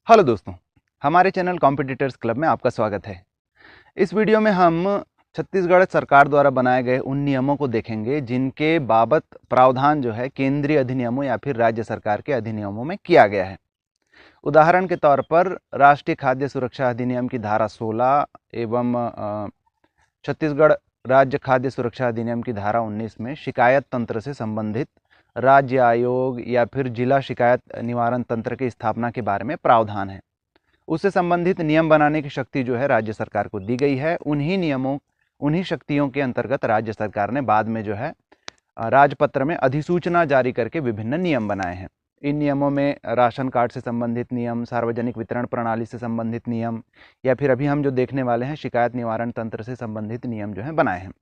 Hello दोस्तों, हमारे channel competitors club में आपका स्वागत है। इस वीडियो में हम छत्तीसगढ़ सरकार द्वारा बनाए गए उन नियमों को देखेंगे जिनके बाबत प्रावधान जो है केंद्रीय अधिनियमों या फिर राज्य सरकार के अधिनियमों में किया गया है। उदाहरण के तौर पर राष्ट्रीय खाद्य सुरक्षा अधिनियम की धारा 16 एवं छत्तीसगढ़ राज्य खाद्य सुरक्षा अधिनियम की धारा 19 में शिकायत तंत्र से संबंधित राज्य आयोग या फिर जिला शिकायत निवारण तंत्र की स्थापना के बारे में प्रावधान है। उससे संबंधित नियम बनाने की शक्ति जो है राज्य सरकार को दी गई है। उन्हीं नियमों, उन्हीं शक्तियों के अंतर्गत राज्य सरकार ने बाद में जो है राजपत्र में अधिसूचना जारी करके विभिन्न नियम बनाए हैं। इन नियमों में राशन कार्ड से संबंधित नियम, सार्वजनिक वितरण प्रणाली से संबंधित नियम या फिर अभी हम जो देखने वाले हैं शिकायत निवारण तंत्र से संबंधित नियम जो है बनाए हैं।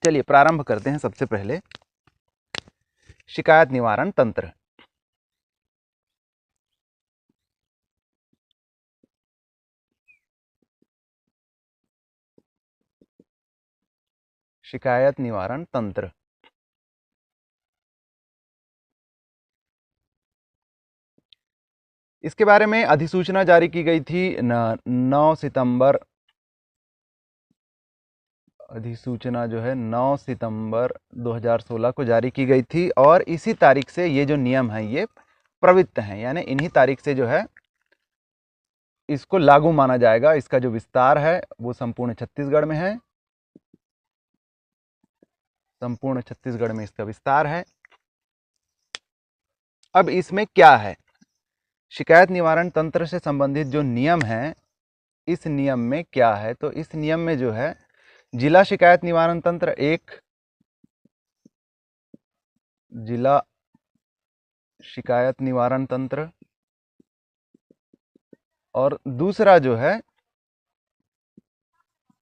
चलिए प्रारंभ करते हैं। सबसे पहले शिकायत निवारण तंत्र। शिकायत निवारण तंत्र इसके बारे में अधिसूचना जारी की गई थी 9 सितंबर। अधिसूचना जो है 9 सितंबर 2016 को जारी की गई थी और इसी तारीख से ये जो नियम है ये प्रवृत्त हैं, यानी इन्हीं तारीख से जो है इसको लागू माना जाएगा। इसका जो विस्तार है वो संपूर्ण छत्तीसगढ़ में है। संपूर्ण छत्तीसगढ़ में इसका विस्तार है। अब इसमें क्या है, शिकायत निवारण तंत्र से संबंधित जो नियम है इस नियम में क्या है, तो इस नियम में जो है जिला शिकायत निवारण तंत्र एक, जिला शिकायत निवारण तंत्र, और दूसरा जो है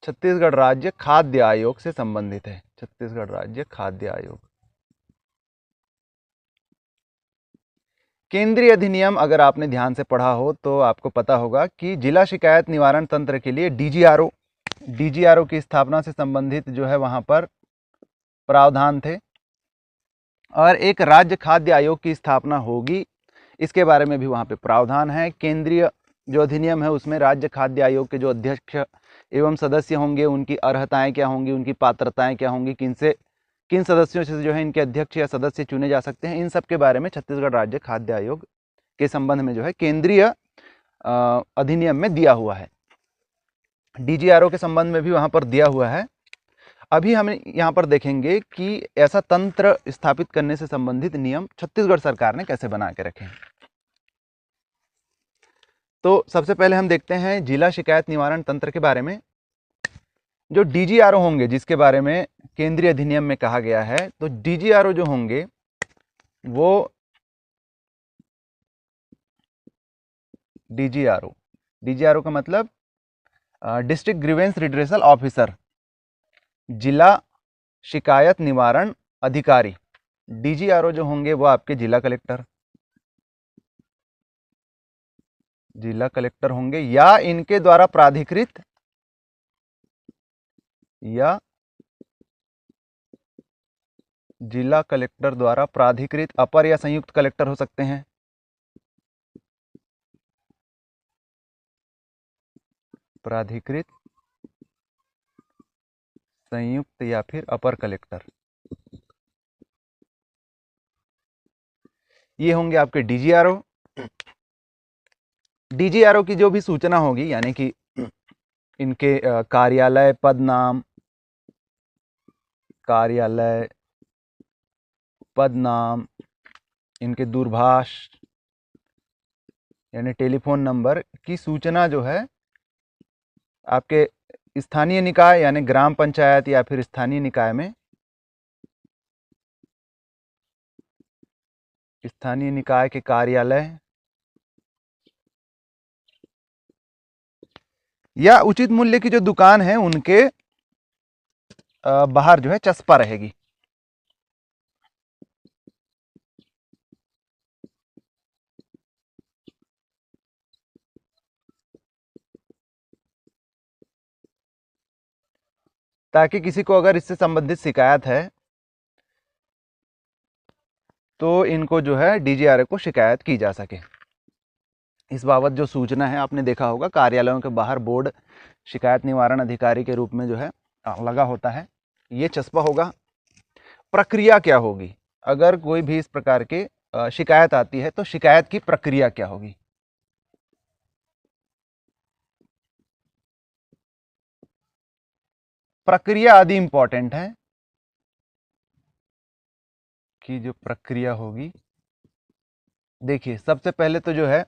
छत्तीसगढ़ राज्य खाद्य आयोग से संबंधित है। छत्तीसगढ़ राज्य खाद्य आयोग। केंद्रीय अधिनियम अगर आपने ध्यान से पढ़ा हो तो आपको पता होगा कि जिला शिकायत निवारण तंत्र के लिए डीजीआरओ की स्थापना से संबंधित जो है वहां पर प्रावधान थे और एक राज्य खाद्य आयोग की स्थापना होगी, इसके बारे में भी वहां पे प्रावधान है। केंद्रीय जो अधिनियम है उसमें राज्य खाद्य आयोग के जो अध्यक्ष एवं सदस्य होंगे उनकी अर्हताएं क्या होंगी, उनकी पात्रताएं क्या होंगी, किन सदस्यों से जो है इनके अध्यक्ष या सदस्य चुने जा सकते हैं, इन सब के बारे में छत्तीसगढ़ राज्य खाद्य आयोग के संबंध में जो है केंद्रीय अधिनियम में दिया हुआ है। डीजीआरओ के संबंध में भी वहां पर दिया हुआ है। अभी हम यहाँ पर देखेंगे कि ऐसा तंत्र स्थापित करने से संबंधित नियम छत्तीसगढ़ सरकार ने कैसे बना के रखे हैं। तो सबसे पहले हम देखते हैं जिला शिकायत निवारण तंत्र के बारे में। जो डीजीआरओ होंगे जिसके बारे में केंद्रीय अधिनियम में कहा गया है, तो डीजीआरओ जो होंगे वो डीजीआरओ का मतलब डिस्ट्रिक्ट ग्रीवेंस रिड्रेसल ऑफिसर, जिला शिकायत निवारण अधिकारी। डीजीआरओ जो होंगे वो आपके जिला कलेक्टर होंगे या इनके द्वारा प्राधिकृत या जिला कलेक्टर द्वारा प्राधिकृत अपर या संयुक्त कलेक्टर हो सकते हैं। प्राधिकृत, संयुक्त या फिर अपर कलेक्टर, ये होंगे आपके डीजीआरओ। डीजीआरओ की जो भी सूचना होगी, यानी कि इनके कार्यालय पद नाम, इनके दूरभाष यानी टेलीफोन नंबर की सूचना जो है आपके स्थानीय निकाय यानी ग्राम पंचायत या फिर स्थानीय निकाय में, स्थानीय निकाय के कार्यालय या उचित मूल्य की जो दुकान है उनके बाहर जो है चस्पा रहेगी। ताकि किसी को अगर इससे संबंधित शिकायत है तो इनको जो है डीजीआरओ को शिकायत की जा सके। इस बाबत जो सूचना है, आपने देखा होगा कार्यालयों के बाहर बोर्ड शिकायत निवारण अधिकारी के रूप में जो है लगा होता है, ये चस्पा होगा। प्रक्रिया क्या होगी अगर कोई भी इस प्रकार के शिकायत आती है, तो शिकायत की प्रक्रिया क्या होगी। प्रक्रिया आदि इंपॉर्टेंट है कि जो प्रक्रिया होगी, देखिए सबसे पहले तो जो है,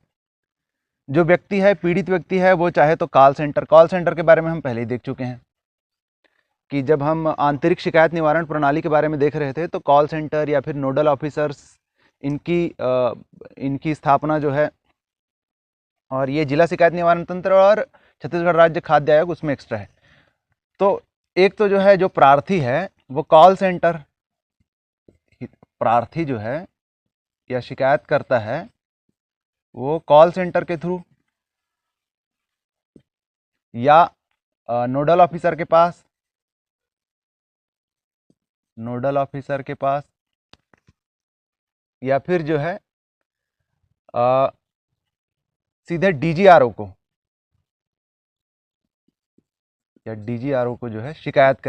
जो व्यक्ति है, पीड़ित व्यक्ति है, वो चाहे तो कॉल सेंटर के बारे में हम पहले ही देख चुके हैं कि जब हम आंतरिक शिकायत निवारण प्रणाली के बारे में देख रहे थे, तो कॉल सेंटर या फिर नोडल ऑफिसर्स, इनकी स्थापना जो है, और ये जिला शिकायत निवारण तंत्र और छत्तीसगढ़ राज्य खाद्य आयोग उसमें एक्स्ट्रा है। तो एक तो जो है, जो प्रार्थी है वो कॉल सेंटर, प्रार्थी जो है या शिकायत करता है वो कॉल सेंटर के थ्रू या नोडल ऑफिसर के पास, या फिर जो है सीधे डीजीआरओ को, जो है शिकायत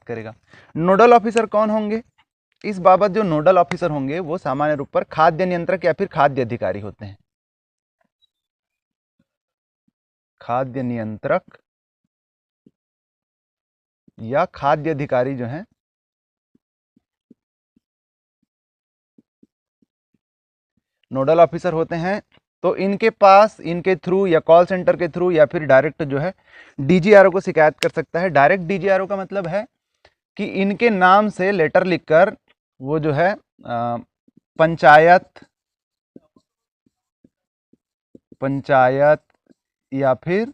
करेगा। नोडल ऑफिसर कौन होंगे, इस बाबत जो नोडल ऑफिसर होंगे वो सामान्य रूप पर खाद्य नियंत्रक या फिर खाद्य अधिकारी होते हैं। खाद्य नियंत्रक या खाद्य अधिकारी जो हैं नोडल ऑफिसर होते हैं। तो इनके पास, इनके थ्रू या कॉल सेंटर के थ्रू या फिर डायरेक्ट जो है डीजीआरओ को शिकायत कर सकता है। डायरेक्ट डीजीआरओ का मतलब है कि इनके नाम से लेटर लिखकर वो जो है पंचायत या फिर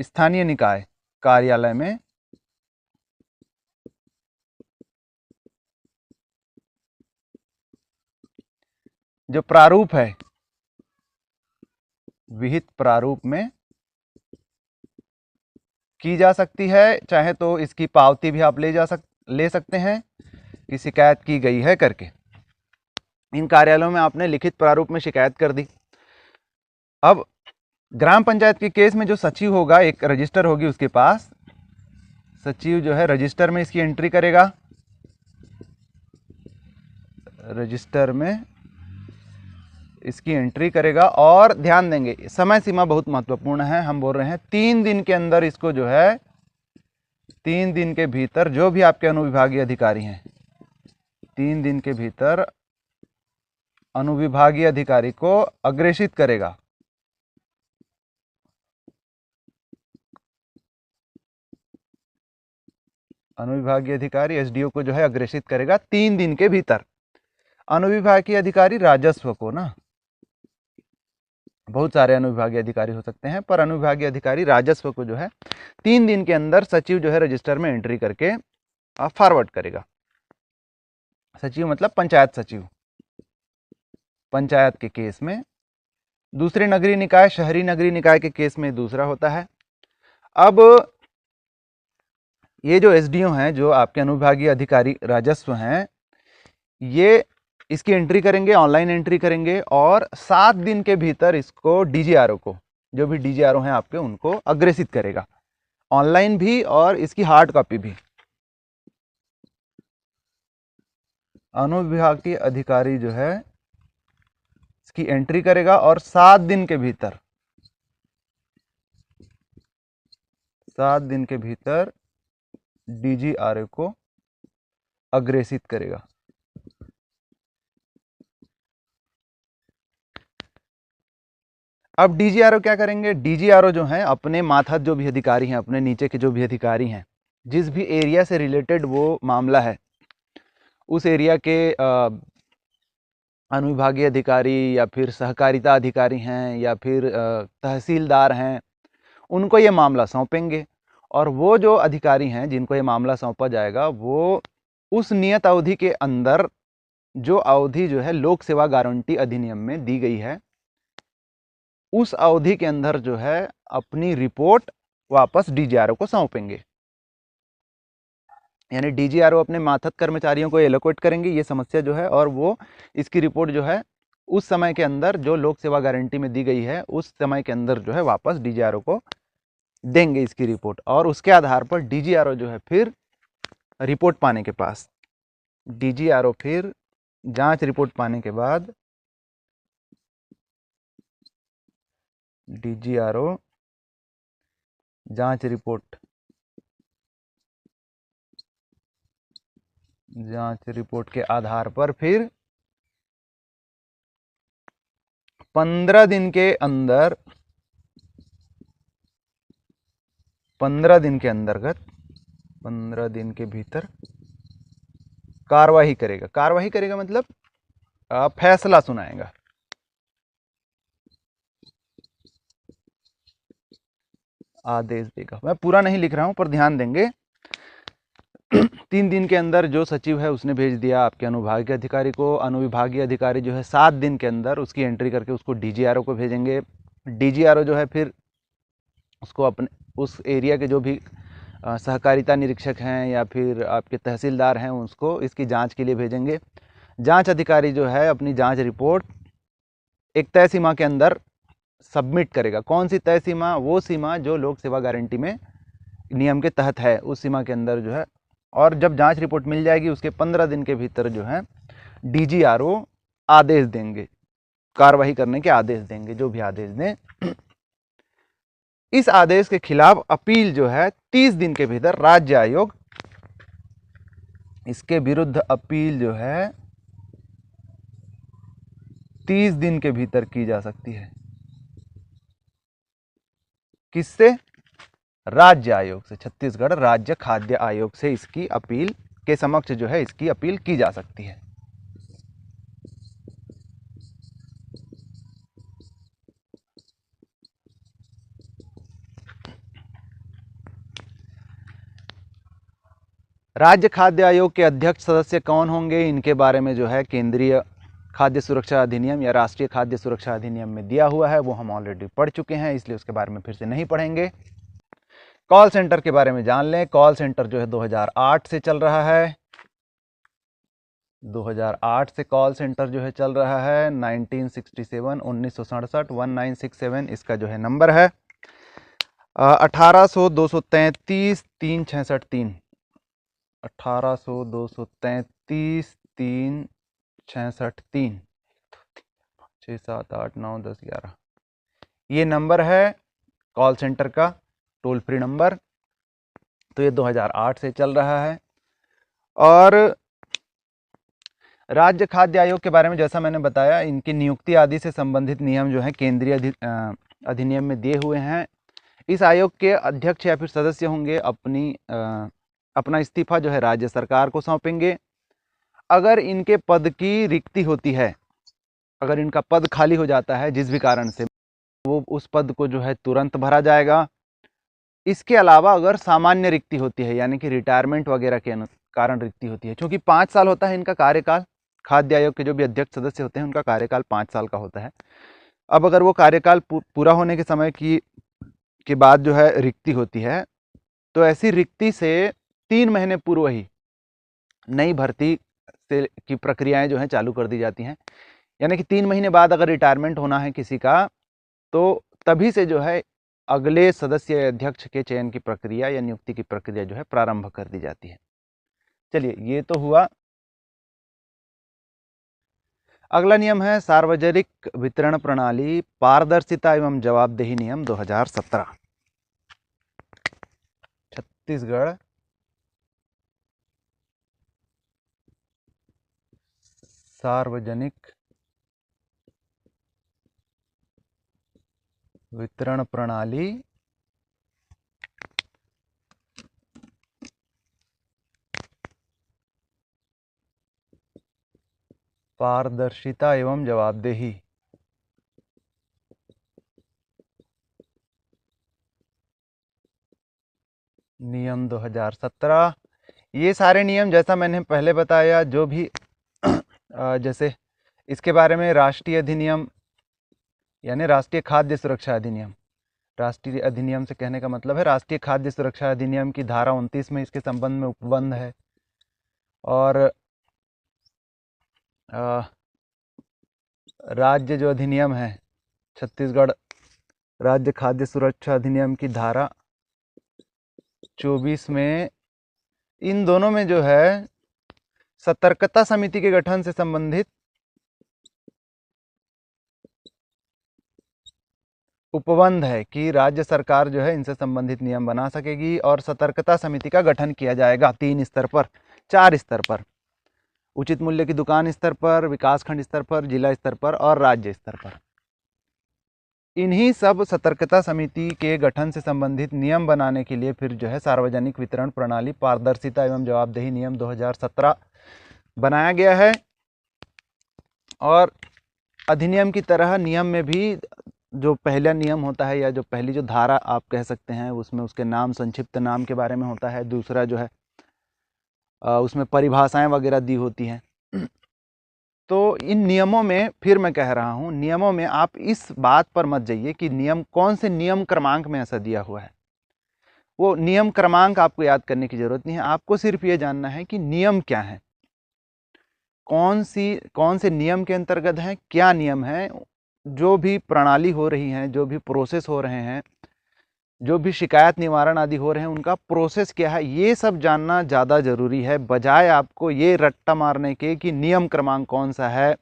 स्थानीय निकाय कार्यालय में जो प्रारूप है, विहित प्रारूप में की जा सकती है। चाहे तो इसकी पावती भी आप ले सकते हैं कि शिकायत की गई है करके। इन कार्यालयों में आपने लिखित प्रारूप में शिकायत कर दी। अब ग्राम पंचायत के केस में जो सचिव होगा, एक रजिस्टर होगी उसके पास, सचिव जो है रजिस्टर में इसकी एंट्री करेगा, और ध्यान देंगे समय सीमा बहुत महत्वपूर्ण है। हम बोल रहे हैं 3 दिन के अंदर इसको जो है, 3 दिन के भीतर जो भी आपके अनुविभागीय अधिकारी हैं, 3 दिन के भीतर अनुविभागीय अधिकारी को अग्रेषित करेगा। अनुविभागीय अधिकारी एसडीओ को जो है अग्रेषित करेगा 3 दिन के भीतर। अनुविभागीय अधिकारी राजस्व को ना, बहुत सारे अनुविभागीय अधिकारी हो सकते हैं, पर अनुविभागीय अधिकारी राजस्व को जो है 3 दिन के अंदर सचिव जो है रजिस्टर में एंट्री करके फॉरवर्ड करेगा। सचिव मतलब पंचायत सचिव, पंचायत के केस में। दूसरे नगरीय निकाय, शहरी नगरीय निकाय के केस में दूसरा होता है। अब ये जो एसडीओ हैं, जो आपके अनुविभागीय अधिकारी राजस्व हैं, ये इसकी एंट्री करेंगे, ऑनलाइन एंट्री करेंगे, और 7 दिन के भीतर इसको डीजीआरओ को, जो भी डीजीआरओ हैं आपके, उनको अग्रेषित करेगा, ऑनलाइन भी और इसकी हार्ड कॉपी भी। अनुविभागीय अधिकारी जो है इसकी एंट्री करेगा और 7 दिन के भीतर, 7 दिन के भीतर डीजीआरओ को अग्रेषित करेगा। अब डीजीआरओ क्या करेंगे, डीजीआरओ जो है अपने मातहत जो भी अधिकारी हैं, अपने नीचे के जो भी अधिकारी हैं, जिस भी एरिया से रिलेटेड वो मामला है, उस एरिया के अनुविभागीय अधिकारी या फिर सहकारिता अधिकारी हैं या फिर तहसीलदार हैं, उनको ये मामला सौंपेंगे। और वो जो अधिकारी हैं जिनको ये मामला सौंपा जाएगा, वो उस नियत अवधि के अंदर, जो अवधि जो है लोक सेवा गारंटी अधिनियम में दी गई है, उस अवधि के अंदर जो है अपनी रिपोर्ट वापस डीजीआरओ को सौंपेंगे। यानी डीजीआरओ अपने मातहत कर्मचारियों को एलोकेट करेंगे ये समस्या जो है, और वो इसकी रिपोर्ट जो है उस समय के अंदर जो लोक सेवा गारंटी में दी गई है उस समय के अंदर जो है वापस डीजीआरओ को देंगे इसकी रिपोर्ट, और उसके आधार पर डीजीआरओ जो है फिर रिपोर्ट पाने के पास डीजीआरओ फिर जांच रिपोर्ट पाने के बाद डीजीआरओ जांच रिपोर्ट के आधार पर फिर 15 दिन के अंदर 15 दिन के अंतर्गत 15 दिन के भीतर कार्रवाई करेगा मतलब फैसला सुनाएगा। आदेश देगा। मैं पूरा नहीं लिख रहा हूं पर ध्यान देंगे। 3 दिन के अंदर जो सचिव है उसने भेज दिया आपके अनुविभागीय अधिकारी को, अनुविभागीय अधिकारी जो है 7 दिन के अंदर उसकी एंट्री करके उसको डीजीआरओ को भेजेंगे। डीजीआरओ जो है फिर उसको अपने उस एरिया के जो भी सहकारिता निरीक्षक हैं या फिर आपके तहसीलदार हैं उसको इसकी जांच के लिए भेजेंगे। जांच अधिकारी जो है अपनी जांच रिपोर्ट एक तय सीमा के अंदर सबमिट करेगा। कौन सी तय सीमा? वो सीमा जो लोक सेवा गारंटी में नियम के तहत है, उस सीमा के अंदर जो है। और जब जांच रिपोर्ट मिल जाएगी उसके 15 दिन के भीतर जो है डीजीआरओ आदेश देंगे, कार्रवाई करने के आदेश देंगे, जो भी आदेश दें। इस आदेश के खिलाफ अपील जो है 30 दिन के भीतर राज्य आयोग, इसके विरुद्ध अपील जो है 30 दिन के भीतर की जा सकती है। किससे? राज्य आयोग से, छत्तीसगढ़ राज्य खाद्य आयोग से इसकी अपील के समक्ष जो है इसकी अपील की जा सकती है। राज्य खाद्य आयोग के अध्यक्ष सदस्य कौन होंगे? इनके बारे में जो है केंद्रीय खाद्य सुरक्षा अधिनियम या राष्ट्रीय खाद्य सुरक्षा अधिनियम में दिया हुआ है, वो हम ऑलरेडी पढ़ चुके हैं, इसलिए उसके बारे में फिर से नहीं पढ़ेंगे। कॉल सेंटर के बारे में जान लें। कॉल सेंटर जो है 2008 से चल रहा है, 2008 से कॉल सेंटर जो है चल रहा है। 1967 1967 1967 इसका जो है नंबर है। 1800 233 3663 1800 233 3663 6 7 8 9 10 11 ये नंबर है कॉल सेंटर का, टोल फ्री नंबर। तो ये 2008 से चल रहा है। और राज्य खाद्य आयोग के बारे में जैसा मैंने बताया, इनकी नियुक्ति आदि से संबंधित नियम जो है केंद्रीय अधिनियम में दिए हुए हैं। इस आयोग के अध्यक्ष या फिर सदस्य होंगे अपना इस्तीफा जो है राज्य सरकार को सौंपेंगे। अगर इनके पद की रिक्ति होती है, अगर इनका पद खाली हो जाता है जिस भी कारण से, वो उस पद को जो है तुरंत भरा जाएगा। इसके अलावा अगर सामान्य रिक्ति होती है, यानी कि रिटायरमेंट वगैरह के कारण रिक्ति होती है, क्योंकि 5 साल होता है इनका कार्यकाल, खाद्य आयोग के जो भी अध्यक्ष सदस्य होते हैं उनका कार्यकाल 5 साल का होता है। अब अगर वो कार्यकाल पूरा होने के समय के बाद जो है रिक्ति होती है, तो ऐसी रिक्ति से 3 महीने पूर्व ही नई भर्ती की प्रक्रियाएं जो है चालू कर दी जाती हैं। यानी कि 3 महीने बाद अगर रिटायरमेंट होना है किसी का, तो तभी से जो है अगले सदस्य अध्यक्ष के चयन की प्रक्रिया या नियुक्ति की प्रक्रिया जो है प्रारंभ कर दी जाती है। चलिए, ये तो हुआ। अगला नियम है सार्वजनिक वितरण प्रणाली पारदर्शिता एवं जवाबदेही नियम 2017। छत्तीसगढ़ सार्वजनिक वितरण प्रणाली पारदर्शिता एवं जवाबदेही नियम 2017। ये सारे नियम जैसा मैंने पहले बताया, जो भी जैसे इसके बारे में राष्ट्रीय अधिनियम यानी राष्ट्रीय खाद्य सुरक्षा अधिनियम, राष्ट्रीय अधिनियम से कहने का मतलब है राष्ट्रीय खाद्य सुरक्षा अधिनियम की धारा 29 में इसके संबंध में उपबंध है। और राज्य जो अधिनियम है, छत्तीसगढ़ राज्य खाद्य सुरक्षा अधिनियम की धारा 24 में इन दोनों में जो है सतर्कता समिति के गठन से संबंधित उपबंध है कि राज्य सरकार जो है इनसे संबंधित नियम बना सकेगी और सतर्कता समिति का गठन किया जाएगा 3 स्तर पर, 4 स्तर पर, उचित मूल्य की दुकान स्तर पर, विकासखंड स्तर पर, जिला स्तर पर और राज्य स्तर पर। इन्हीं सब सतर्कता समिति के गठन से संबंधित नियम बनाने के लिए फिर जो है सार्वजनिक वितरण प्रणाली पारदर्शिता एवं जवाबदेही नियम 2017 बनाया गया है। और अधिनियम की तरह नियम में भी जो पहला नियम होता है या जो पहली जो धारा आप कह सकते हैं, उसमें उसके नाम, संक्षिप्त नाम के बारे में होता है। दूसरा जो है उसमें परिभाषाएं वगैरह दी होती हैं। तो इन नियमों में, फिर मैं कह रहा हूं, नियमों में आप इस बात पर मत जाइए कि नियम कौन से नियम क्रमांक में ऐसा दिया हुआ है। वो नियम क्रमांक आपको याद करने की जरूरत नहीं है। आपको सिर्फ ये जानना है कि नियम क्या है, कौन से नियम के अंतर्गत है, क्या नियम है। जो भी प्रणाली हो रही है, जो भी प्रोसेस हो रहे हैं, जो भी शिकायत निवारण आदि हो रहे हैं, उनका प्रोसेस क्या है, ये सब जानना ज़्यादा ज़रूरी है, बजाय आपको ये रट्टा मारने के कि नियम क्रमांक कौन सा है,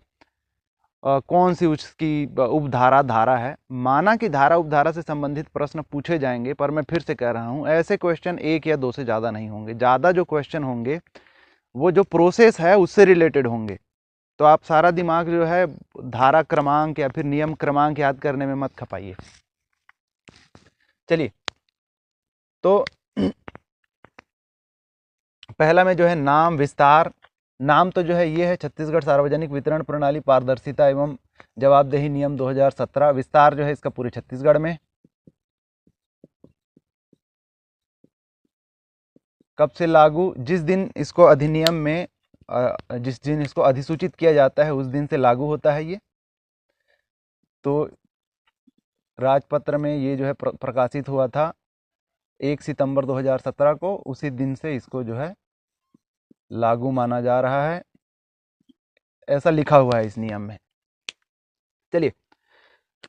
कौन सी उसकी उपधारा धारा है। माना कि धारा उपधारा से संबंधित प्रश्न पूछे जाएंगे, पर मैं फिर से कह रहा हूँ ऐसे क्वेश्चन 1 या 2 से ज़्यादा नहीं होंगे। ज़्यादा जो क्वेश्चन होंगे वो जो प्रोसेस है उससे रिलेटेड होंगे। तो आप सारा दिमाग जो है धारा क्रमांक या फिर नियम क्रमांक याद करने में मत खपाइए। चलिए, तो पहला में जो है नाम विस्तार। नाम तो जो है ये है छत्तीसगढ़ सार्वजनिक वितरण प्रणाली पारदर्शिता एवं जवाबदेही नियम 2017। विस्तार जो है इसका पूरे छत्तीसगढ़ में। कब से लागू? जिस दिन इसको अधिनियम में जिस दिन इसको अधिसूचित किया जाता है उस दिन से लागू होता है ये। तो राजपत्र में ये जो है प्रकाशित हुआ था 1 सितंबर 2017 को। उसी दिन से इसको जो है लागू माना जा रहा है, ऐसा लिखा हुआ है इस नियम में। चलिए,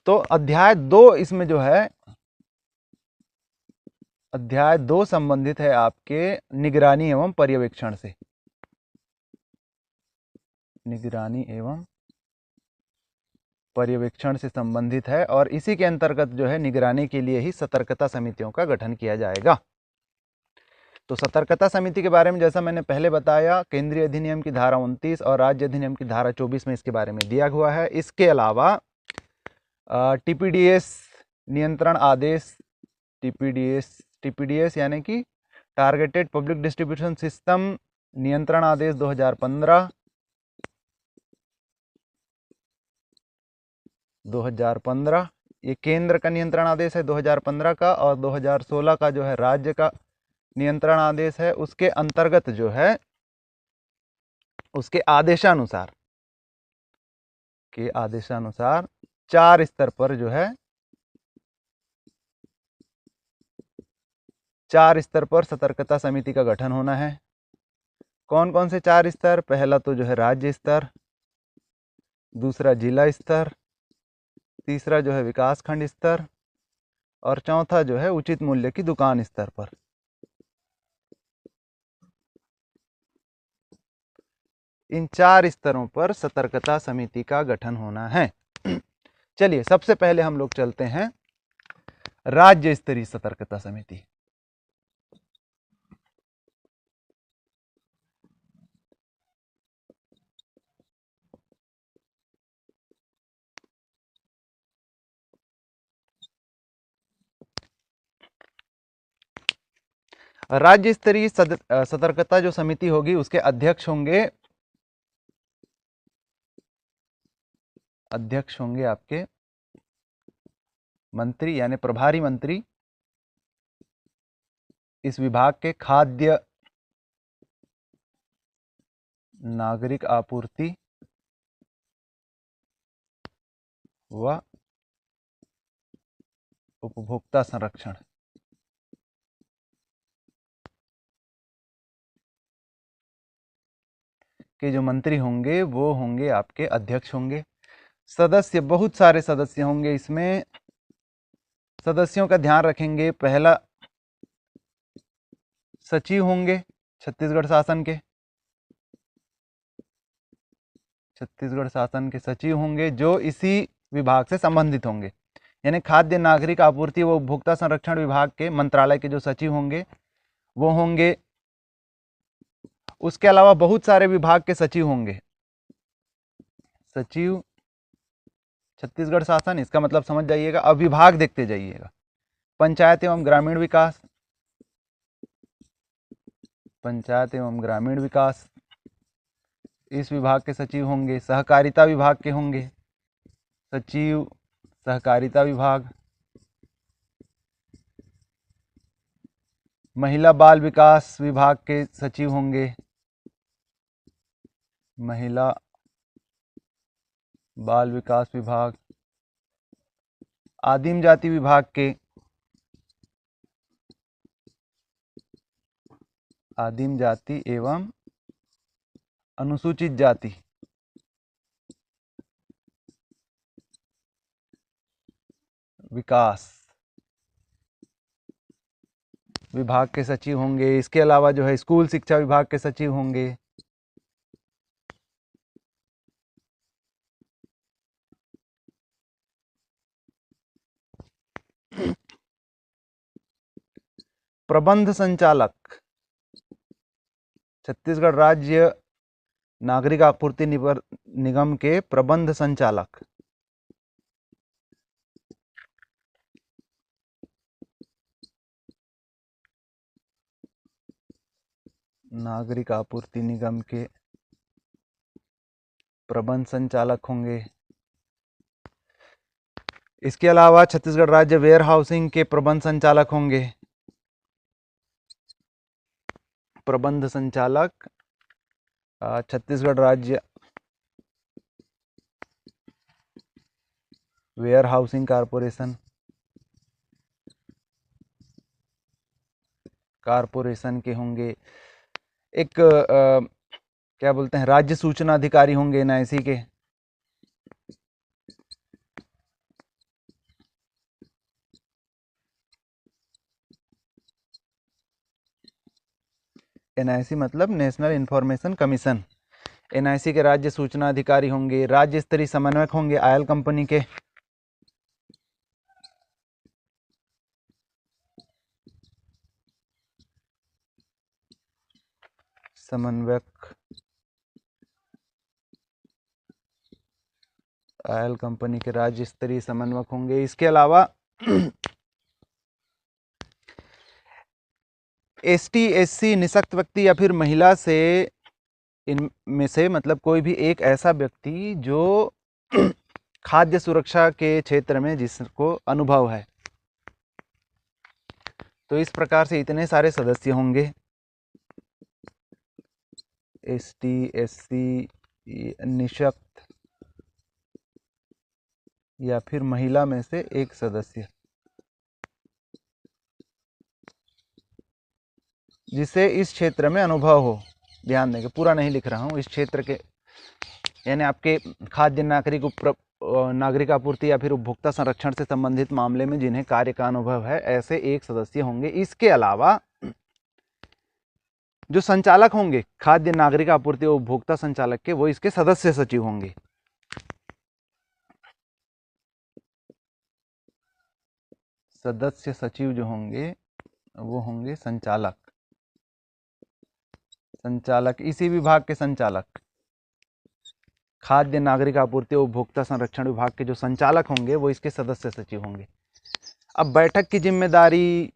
तो अध्याय 2 इसमें जो है, अध्याय 2 संबंधित है आपके निगरानी एवं पर्यवेक्षण से। निगरानी एवं पर्यवेक्षण से संबंधित है और इसी के अंतर्गत जो है निगरानी के लिए ही सतर्कता समितियों का गठन किया जाएगा। तो सतर्कता समिति के बारे में जैसा मैंने पहले बताया, केंद्रीय अधिनियम की धारा 29 और राज्य अधिनियम की धारा 24 में इसके बारे में दिया हुआ है। इसके अलावा टीपीडीएस नियंत्रण आदेश, टीपीडीएस यानी कि टारगेटेड पब्लिक डिस्ट्रीब्यूशन सिस्टम नियंत्रण आदेश 2015 ये केंद्र का नियंत्रण आदेश है 2015 का, और 2016 का जो है राज्य का नियंत्रण आदेश है। उसके अंतर्गत जो है उसके आदेशानुसार 4 स्तर पर जो है 4 स्तर पर सतर्कता समिति का गठन होना है। कौन कौन से 4 स्तर? पहला तो जो है राज्य स्तर, दूसरा जिला स्तर, तीसरा जो है विकासखंड स्तर और चौथा जो है उचित मूल्य की दुकान स्तर पर। इन 4 स्तरों पर सतर्कता समिति का गठन होना है। चलिए, सबसे पहले हम लोग चलते हैं राज्य स्तरीय सतर्कता समिति। राज्य स्तरीय सतर्कता जो समिति होगी उसके अध्यक्ष होंगे आपके मंत्री, यानी प्रभारी मंत्री इस विभाग के खाद्य नागरिक आपूर्ति व उपभोक्ता संरक्षण के जो मंत्री होंगे वो होंगे आपके अध्यक्ष होंगे। सदस्य, बहुत सारे सदस्य होंगे इसमें। सदस्यों का ध्यान रखेंगे। पहला, सचिव होंगे छत्तीसगढ़ शासन के। छत्तीसगढ़ शासन के सचिव होंगे जो इसी विभाग से संबंधित होंगे, यानी खाद्य नागरिक आपूर्ति व उपभोक्ता संरक्षण विभाग के मंत्रालय के जो सचिव होंगे वो होंगे। उसके अलावा बहुत सारे विभाग के सचिव होंगे। सचिव छत्तीसगढ़ शासन, इसका मतलब समझ जाइएगा। अब विभाग देखते जाइएगा। पंचायत एवं ग्रामीण विकास, पंचायत एवं ग्रामीण विकास, इस विभाग के सचिव होंगे। सहकारिता विभाग के होंगे सचिव, सहकारिता विभाग। महिला बाल विकास विभाग के सचिव होंगे, महिला बाल विकास विभाग। आदिम जाति विभाग के, आदिम जाति एवं अनुसूचित जाति विकास विभाग के सचिव होंगे। इसके अलावा जो है स्कूल शिक्षा विभाग के सचिव होंगे। प्रबंध संचालक, छत्तीसगढ़ राज्य नागरिक आपूर्ति निगम के प्रबंध संचालक। नागरिक आपूर्ति निगम के प्रबंध संचालक होंगे। इसके अलावा छत्तीसगढ़ राज्य वेयर हाउसिंग के प्रबंध संचालक होंगे। प्रबंध संचालक छत्तीसगढ़ राज्य वेयर हाउसिंग कारपोरेशन के होंगे। एक क्या बोलते हैं, राज्य सूचना अधिकारी होंगे एनआईसी के। एनआईसी मतलब नेशनल इंफॉर्मेशन कमीशन। एनआईसी के राज्य सूचना अधिकारी होंगे। राज्य स्तरीय समन्वयक होंगे आयल कंपनी के। समन्वयक आयल कंपनी के राज्य स्तरीय समन्वयक होंगे। इसके अलावा एसटी एससी निःशक्त व्यक्ति या फिर महिला से, इनमें से मतलब कोई भी एक ऐसा व्यक्ति जो खाद्य सुरक्षा के क्षेत्र में जिसको अनुभव है। तो इस प्रकार से इतने सारे सदस्य होंगे। एसटी एससी निःशक्त या फिर महिला में से एक सदस्य जिसे इस क्षेत्र में अनुभव हो। ध्यान देंगे, पूरा नहीं लिख रहा हूँ। इस क्षेत्र के यानी आपके खाद्य नागरिक आपूर्ति या फिर उपभोक्ता संरक्षण से संबंधित मामले में जिन्हें कार्य का अनुभव है, ऐसे एक सदस्य होंगे। इसके अलावा जो संचालक होंगे खाद्य नागरिक आपूर्ति और उपभोक्ता संचालक के, वो इसके सदस्य सचिव होंगे। सदस्य सचिव जो होंगे वो होंगे संचालक। संचालक इसी विभाग के संचालक, खाद्य नागरिक आपूर्ति और उपभोक्ता संरक्षण विभाग के जो संचालक होंगे वो इसके सदस्य सचिव होंगे। अब बैठक की जिम्मेदारी,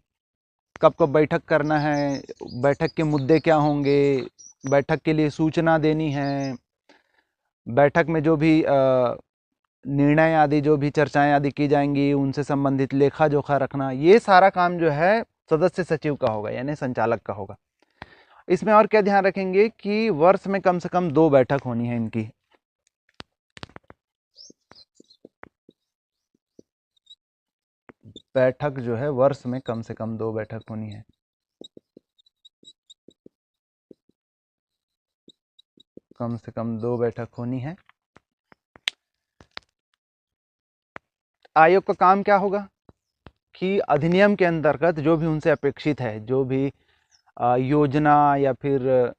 कब कब बैठक करना है, बैठक के मुद्दे क्या होंगे, बैठक के लिए सूचना देनी है, बैठक में जो भी निर्णय आदि, जो भी चर्चाएं आदि की जाएंगी उनसे संबंधित लेखा जोखा रखना, ये सारा काम जो है सदस्य सचिव का होगा, यानी संचालक का होगा। इसमें और क्या ध्यान रखेंगे कि वर्ष में कम से कम 2 बैठक होनी है इनकी। बैठक जो है वर्ष में कम से कम 2 बैठक होनी है। कम से कम 2 बैठक होनी है। आयोग का काम क्या होगा कि अधिनियम के अंतर्गत जो भी उनसे अपेक्षित है, जो भी योजना या फिर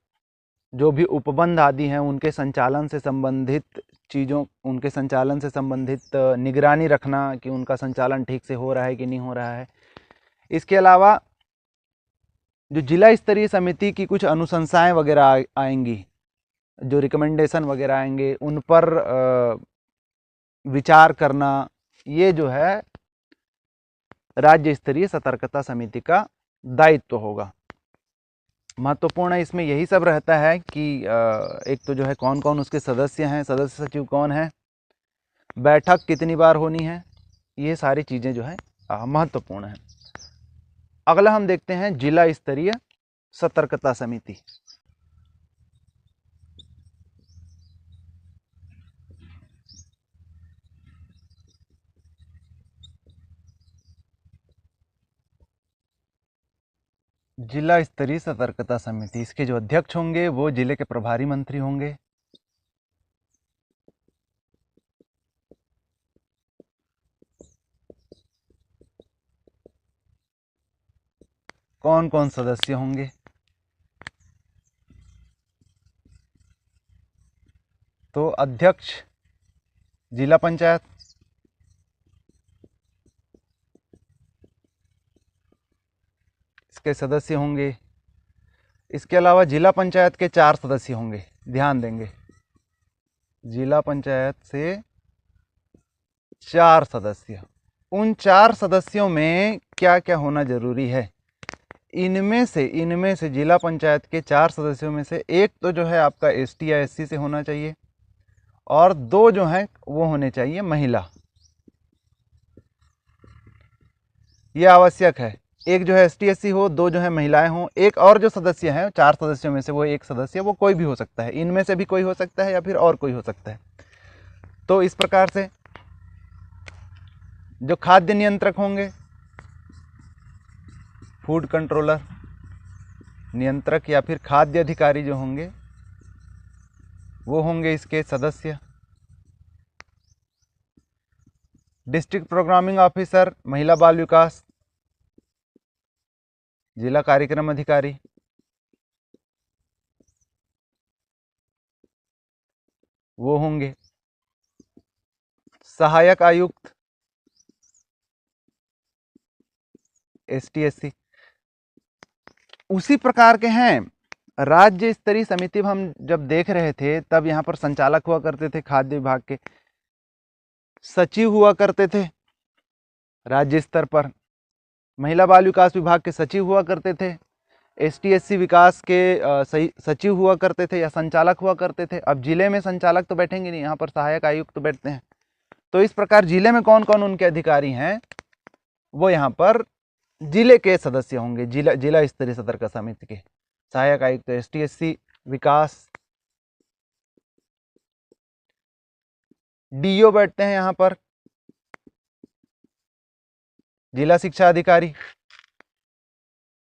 जो भी उपबंध आदि हैं, उनके संचालन से संबंधित चीज़ों, उनके संचालन से संबंधित निगरानी रखना कि उनका संचालन ठीक से हो रहा है कि नहीं हो रहा है। इसके अलावा जो जिला स्तरीय समिति की कुछ अनुशंसाएं वगैरह आएंगी, जो रिकमेंडेशन वगैरह आएंगे, उन पर विचार करना, ये जो है राज्य स्तरीय सतर्कता समिति का दायित्व होगा। महत्वपूर्ण इसमें यही सब रहता है कि एक तो जो है कौन कौन उसके सदस्य हैं, सदस्य सचिव कौन है, बैठक कितनी बार होनी है, ये सारी चीज़ें जो है महत्वपूर्ण है। अगला हम देखते हैं जिला स्तरीय सतर्कता समिति। जिला स्तरीय सतर्कता समिति, इसके जो अध्यक्ष होंगे वो जिले के प्रभारी मंत्री होंगे। कौन कौन सदस्य होंगे? तो अध्यक्ष जिला पंचायत, इसके सदस्य होंगे। इसके अलावा जिला पंचायत के 4 सदस्य होंगे, ध्यान देंगे, जिला पंचायत से 4 सदस्य। उन 4 सदस्यों में क्या क्या होना जरूरी है? इनमें से जिला पंचायत के 4 सदस्यों में से एक तो जो है आपका एसटी या एससी से होना चाहिए, और 2 जो हैं वो होने चाहिए महिला। ये आवश्यक है। एक जो है एसटी एससी हो, 2 जो है महिलाएं हों, एक और जो सदस्य हैं 4 सदस्यों में से वो एक सदस्य, वो कोई भी हो सकता है, इनमें से भी कोई हो सकता है या फिर और कोई हो सकता है। तो इस प्रकार से जो खाद्य नियंत्रक होंगे, फूड कंट्रोलर, नियंत्रक या फिर खाद्य अधिकारी जो होंगे वो होंगे इसके सदस्य। डिस्ट्रिक्ट प्रोग्रामिंग ऑफिसर, महिला बाल विकास, जिला कार्यक्रम अधिकारी, वो होंगे। सहायक आयुक्त एसटी एससी। उसी प्रकार के हैं राज्य स्तरीय समिति। हम जब देख रहे थे तब यहाँ पर संचालक हुआ करते थे खाद्य विभाग के, सचिव हुआ करते थे राज्य स्तर पर, महिला बाल विकास विभाग के सचिव हुआ करते थे, एसटी एससी विकास के सचिव हुआ करते थे या संचालक हुआ करते थे। अब जिले में संचालक तो बैठेंगे नहीं, यहाँ पर सहायक आयुक्त तो बैठते हैं। तो इस प्रकार जिले में कौन कौन उनके अधिकारी हैं वो यहाँ पर जिले के सदस्य होंगे, जिला स्तरीय सतर्कता समिति के। सहायक आयुक्त एसटी एससी विकास, डीओ बैठते हैं यहाँ पर, जिला शिक्षा अधिकारी,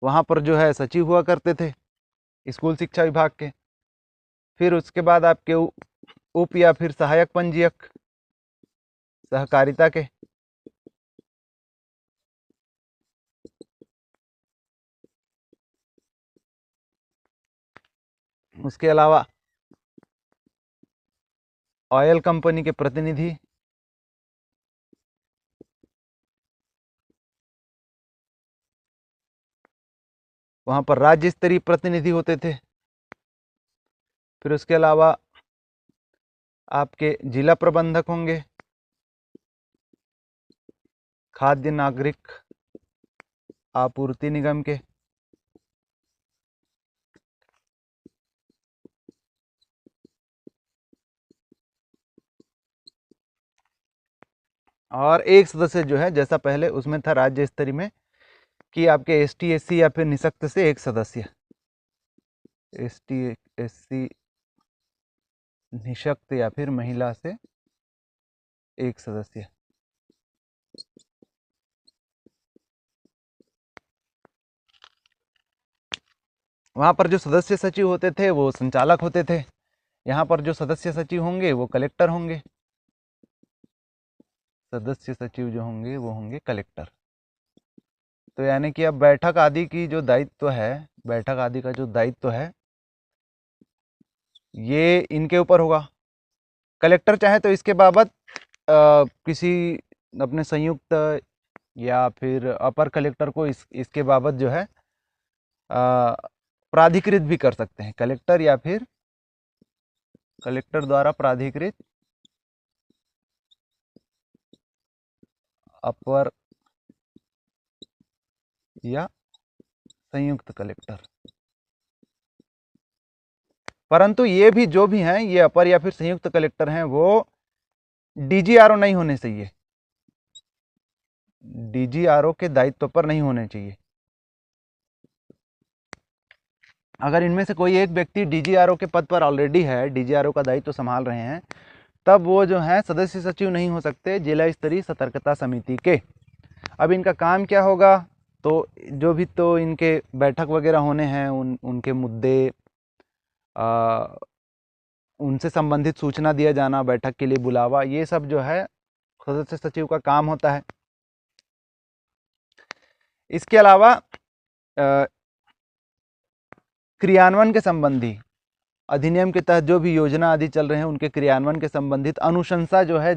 वहाँ पर जो है सचिव हुआ करते थे स्कूल शिक्षा विभाग के। फिर उसके बाद आपके उप या फिर सहायक पंजीयक सहकारिता के, उसके अलावा ऑयल कंपनी के प्रतिनिधि, वहाँ पर राज्य स्तरीय प्रतिनिधि होते थे। फिर उसके अलावा आपके जिला प्रबंधक होंगे, खाद्य नागरिक आपूर्ति निगम के, और एक सदस्य जो है जैसा पहले उसमें था राज्य स्तरीय में कि आपके एसटी एससी या फिर निःशक्त से एक सदस्य, एसटी एससी निःशक्त या फिर महिला से एक सदस्य। वहाँ पर जो सदस्य सचिव होते थे वो संचालक होते थे, यहाँ पर जो सदस्य सचिव होंगे वो कलेक्टर होंगे। सदस्य सचिव जो होंगे वो होंगे कलेक्टर। तो यानी कि अब बैठक आदि की जो दायित्व है, बैठक आदि का जो दायित्व है ये इनके ऊपर होगा। कलेक्टर चाहे तो इसके बाबत किसी अपने संयुक्त या फिर अपर कलेक्टर को इसके बाबत जो है प्राधिकृत भी कर सकते हैं। कलेक्टर या फिर कलेक्टर द्वारा प्राधिकृत अपर या संयुक्त कलेक्टर। परंतु ये भी जो भी हैं, ये अपर या फिर संयुक्त कलेक्टर हैं, वो डीजीआरओ नहीं होने चाहिए, डीजीआरओ के दायित्व पर नहीं होने चाहिए। अगर इनमें से कोई एक व्यक्ति डीजीआरओ के पद पर ऑलरेडी है, डीजीआरओ का दायित्व संभाल रहे हैं, तब वो जो है सदस्य सचिव नहीं हो सकते जिला स्तरीय सतर्कता समिति के। अब इनका काम क्या होगा, तो जो भी तो इनके बैठक वगैरह होने हैं, उनके मुद्दे, उनसे संबंधित सूचना दिया जाना, बैठक के लिए बुलावा, ये सब जो है सदस्य सचिव का काम होता है। इसके अलावा क्रियान्वयन के संबंधी अधिनियम के तहत जो भी योजना आदि चल रहे हैं उनके क्रियान्वयन के संबंधित अनुशंसा जो है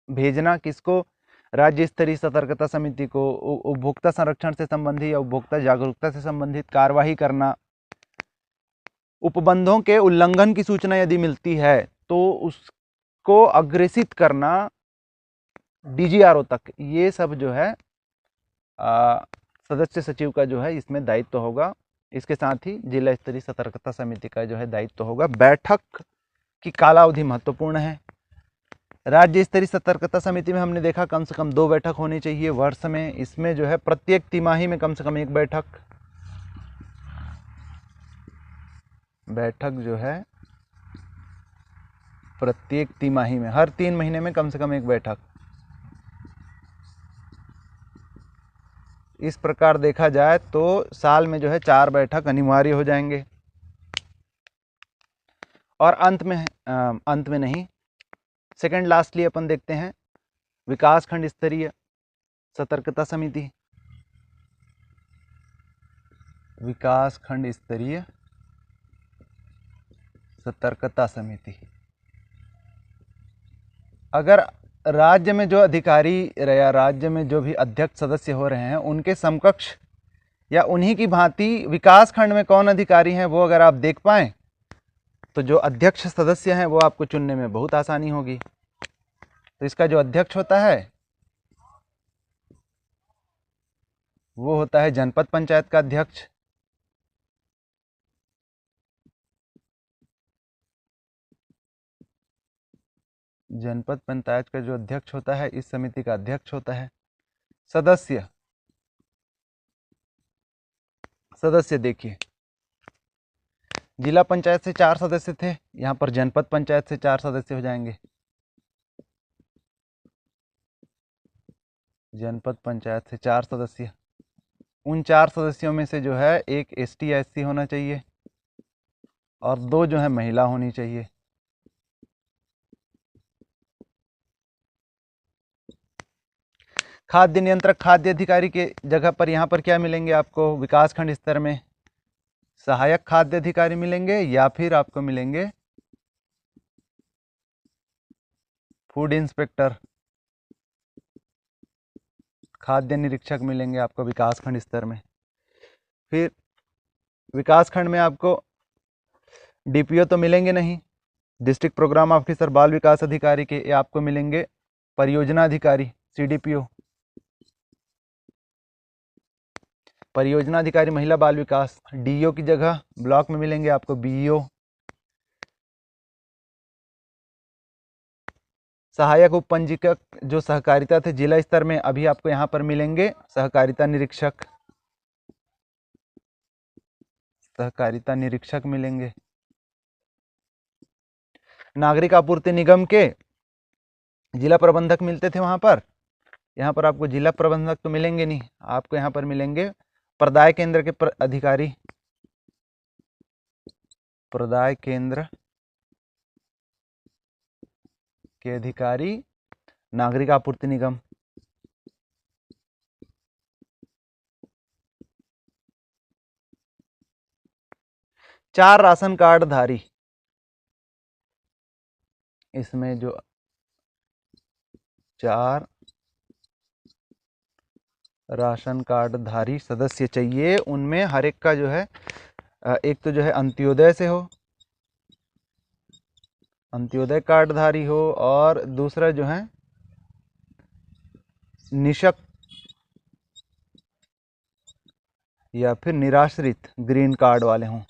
भेजना किसको, राज्य स्तरीय सतर्कता समिति को। उपभोक्ता संरक्षण से संबंधित या उपभोक्ता जागरूकता से संबंधित कार्यवाही करना, उपबंधों के उल्लंघन की सूचना यदि मिलती है तो उसको अग्रेसित करना डीजीआरओ तक, ये सब जो है सदस्य सचिव का जो है इसमें दायित्व होगा। इसके साथ ही जिला स्तरीय सतर्कता समिति का जो है दायित्व होगा। बैठक की कालावधि महत्वपूर्ण है। राज्य स्तरीय सतर्कता समिति में हमने देखा कम से कम 2 बैठक होनी चाहिए वर्ष में। इसमें जो है प्रत्येक तिमाही में कम से कम 1 बैठक जो है प्रत्येक तिमाही में, हर 3 महीने में कम से कम 1 बैठक। इस प्रकार देखा जाए तो साल में जो है 4 बैठक अनिवार्य हो जाएंगे। और अंत में नहीं, सेकंड लास्टली अपन देखते हैं विकास खंड स्तरीय सतर्कता समिति। विकास खंड स्तरीय सतर्कता समिति, अगर राज्य में जो अधिकारी या राज्य में जो भी अध्यक्ष सदस्य हो रहे हैं उनके समकक्ष या उन्हीं की भांति विकास खंड में कौन अधिकारी हैं वो अगर आप देख पाएं तो जो अध्यक्ष सदस्य हैं वो आपको चुनने में बहुत आसानी होगी। तो इसका जो अध्यक्ष होता है वो होता है जनपद पंचायत का अध्यक्ष। जनपद पंचायत का जो अध्यक्ष होता है इस समिति का अध्यक्ष होता है। सदस्य देखिए, जिला पंचायत से 4 सदस्य थे, यहाँ पर जनपद पंचायत से 4 सदस्य हो जाएंगे। जनपद पंचायत से 4 सदस्य, उन 4 सदस्यों में से जो है एक एसटी या एससी होना चाहिए और 2 जो है महिला होनी चाहिए। खाद्य नियंत्रक, खाद्य अधिकारी के जगह पर यहाँ पर क्या मिलेंगे आपको विकास खंड स्तर में, सहायक खाद्य अधिकारी मिलेंगे या फिर आपको मिलेंगे फूड इंस्पेक्टर, खाद्य निरीक्षक मिलेंगे आपको विकास खंड स्तर में। फिर विकास खंड में आपको डीपीओ तो मिलेंगे नहीं, डिस्ट्रिक्ट प्रोग्राम ऑफिसर बाल विकास अधिकारी के ये आपको मिलेंगे परियोजना अधिकारी सीडीपीओ, परियोजना अधिकारी महिला बाल विकास। डीईओ की जगह ब्लॉक में मिलेंगे आपको बीईओ। सहायक उप पंजीकृत जो सहकारिता थे जिला स्तर में, अभी आपको यहाँ पर मिलेंगे सहकारिता निरीक्षक, सहकारिता निरीक्षक मिलेंगे। नागरिक आपूर्ति निगम के जिला प्रबंधक मिलते थे वहाँ पर, यहाँ पर आपको जिला प्रबंधक तो मिलेंगे नहीं, आपको यहाँ पर मिलेंगे प्रदाय केंद्र के अधिकारी, प्रदाय केंद्र के अधिकारी नागरिक आपूर्ति निगम, चार राशन कार्ड धारी, इसमें जो चार राशन कार्ड धारी सदस्य चाहिए, उनमें हर एक का जो है एक तो जो है अंत्योदय से हो, अंत्योदय कार्डधारी हो, और दूसरा जो है निशक्त या फिर निराश्रित ग्रीन कार्ड वाले हों।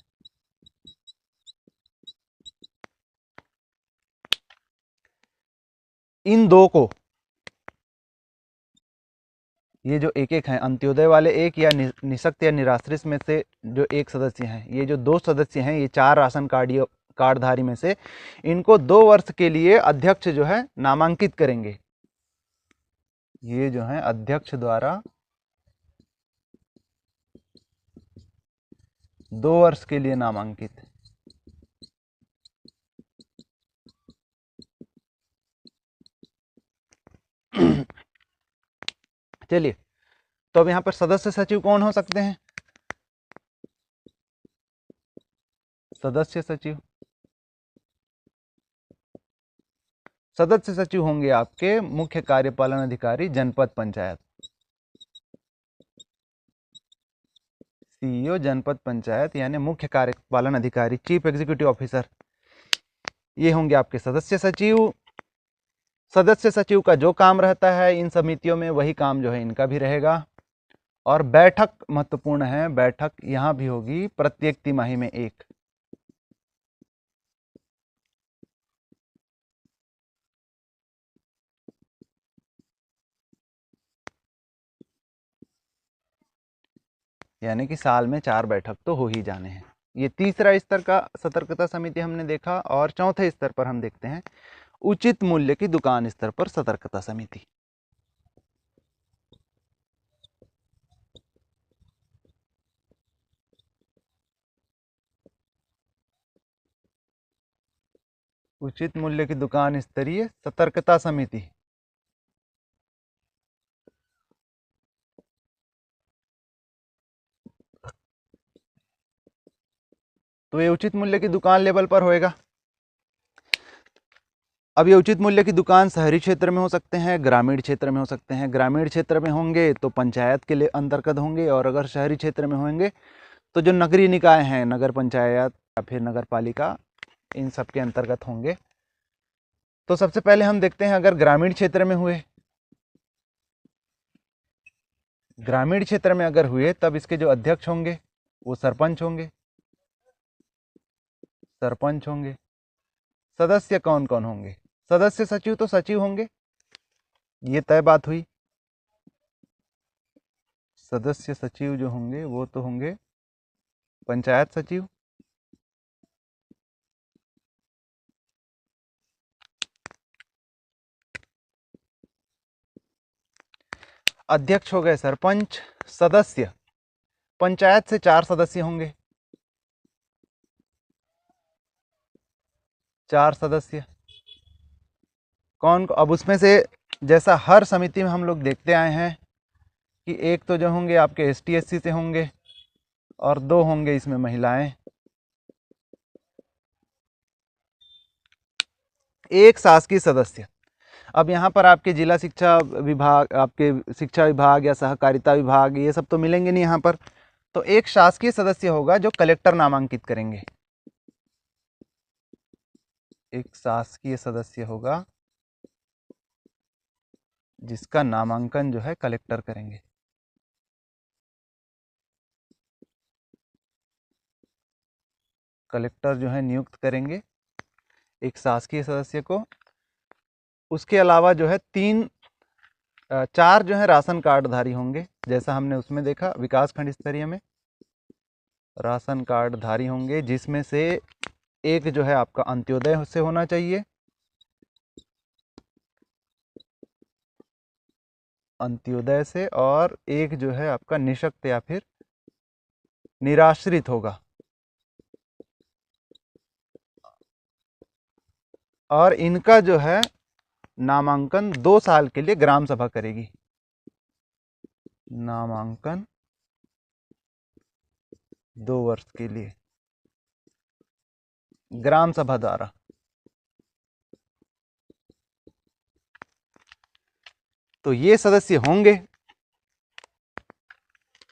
इन दो को, ये जो एक एक हैं अंत्योदय वाले एक, या निशक्त या निराश्रित में से जो एक सदस्य हैं, ये जो दो सदस्य हैं, ये चार राशन कार्डधारी में से इनको 2 वर्ष के लिए अध्यक्ष जो है नामांकित करेंगे। ये जो है अध्यक्ष द्वारा 2 वर्ष के लिए नामांकित। चलिए, तो अब यहां पर सदस्य सचिव कौन हो सकते हैं? सदस्य सचिव, सदस्य सचिव होंगे आपके मुख्य कार्यपालन अधिकारी जनपद पंचायत, सीईओ जनपद पंचायत, यानी मुख्य कार्यपालन अधिकारी, चीफ एग्जीक्यूटिव ऑफिसर, ये होंगे आपके सदस्य सचिव। सदस्य सचिव का जो काम रहता है इन समितियों में, वही काम जो है इनका भी रहेगा। और बैठक महत्वपूर्ण है, बैठक यहां भी होगी प्रत्येक तिमाही में एक। यानी कि साल में 4 बैठक तो हो ही जाने हैं। ये तीसरा स्तर का सतर्कता समिति हमने देखा, और चौथे स्तर पर हम देखते हैं उचित मूल्य की दुकान स्तर पर सतर्कता समिति। उचित मूल्य की दुकान स्तरीय सतर्कता समिति, तो ये उचित मूल्य की दुकान लेवल पर होएगा। अब ये उचित मूल्य की दुकान शहरी क्षेत्र में हो सकते हैं, ग्रामीण क्षेत्र में हो सकते हैं। ग्रामीण क्षेत्र में होंगे तो पंचायत के लिए अंतर्गत होंगे, और अगर शहरी क्षेत्र में होंगे तो जो नगरीय निकाय हैं, नगर पंचायत या फिर नगर पालिका, इन सब के अंतर्गत होंगे। तो सबसे पहले हम देखते हैं, अगर ग्रामीण क्षेत्र में हुए, ग्रामीण क्षेत्र में अगर हुए तब इसके जो अध्यक्ष होंगे वो सरपंच होंगे, सरपंच होंगे। सदस्य कौन कौन होंगे? सदस्य सचिव तो सचिव होंगे, ये तय बात हुई। सदस्य सचिव जो होंगे वो तो होंगे पंचायत सचिव, अध्यक्ष हो गए सरपंच। सदस्य पंचायत से 4 सदस्य होंगे, 4 सदस्य कौन? अब उसमें से जैसा हर समिति में हम लोग देखते आए हैं कि एक तो जो होंगे आपके एसटी एससी से होंगे, और 2 होंगे इसमें महिलाएं, एक शासकीय सदस्य। अब यहाँ पर आपके जिला शिक्षा विभाग, आपके शिक्षा विभाग या सहकारिता विभाग, ये सब तो मिलेंगे नहीं यहाँ पर। तो एक शासकीय सदस्य होगा जो कलेक्टर नामांकित करेंगे, एक शासकीय सदस्य होगा जिसका नामांकन जो है कलेक्टर करेंगे। कलेक्टर जो है नियुक्त करेंगे एक शासकीय सदस्य को। उसके अलावा जो है 4 जो है राशन कार्डधारी होंगे, जैसा हमने उसमें देखा विकास खंड स्तरीय में राशन कार्डधारी होंगे, जिसमें से एक जो है आपका अंत्योदय से होना चाहिए, अंत्योदय से, और एक जो है आपका निशक्त या फिर निराश्रित होगा। और इनका जो है नामांकन 2 साल के लिए ग्राम सभा करेगी। नामांकन 2 वर्ष के लिए ग्राम सभा द्वारा। तो ये सदस्य होंगे।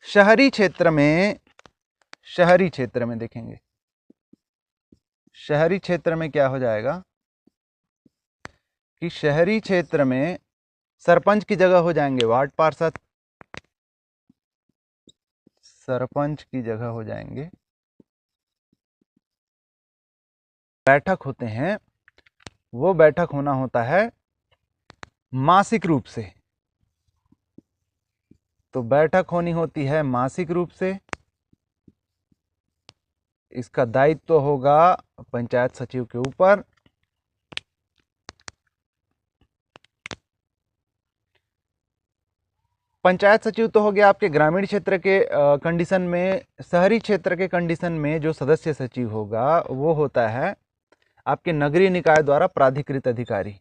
शहरी क्षेत्र में देखेंगे, शहरी क्षेत्र में क्या हो जाएगा कि शहरी क्षेत्र में सरपंच की जगह हो जाएंगे वार्ड पार्षद, सरपंच की जगह हो जाएंगे। बैठक होते हैं, वो बैठक होना होता है मासिक रूप से। तो बैठक होनी होती है मासिक रूप से। इसका दायित्व होगा पंचायत सचिव के ऊपर। पंचायत सचिव तो हो गया आपके ग्रामीण क्षेत्र के कंडीशन में। शहरी क्षेत्र के कंडीशन में जो सदस्य सचिव होगा वो होता है आपके नगरीय निकाय द्वारा प्राधिकृत अधिकारी।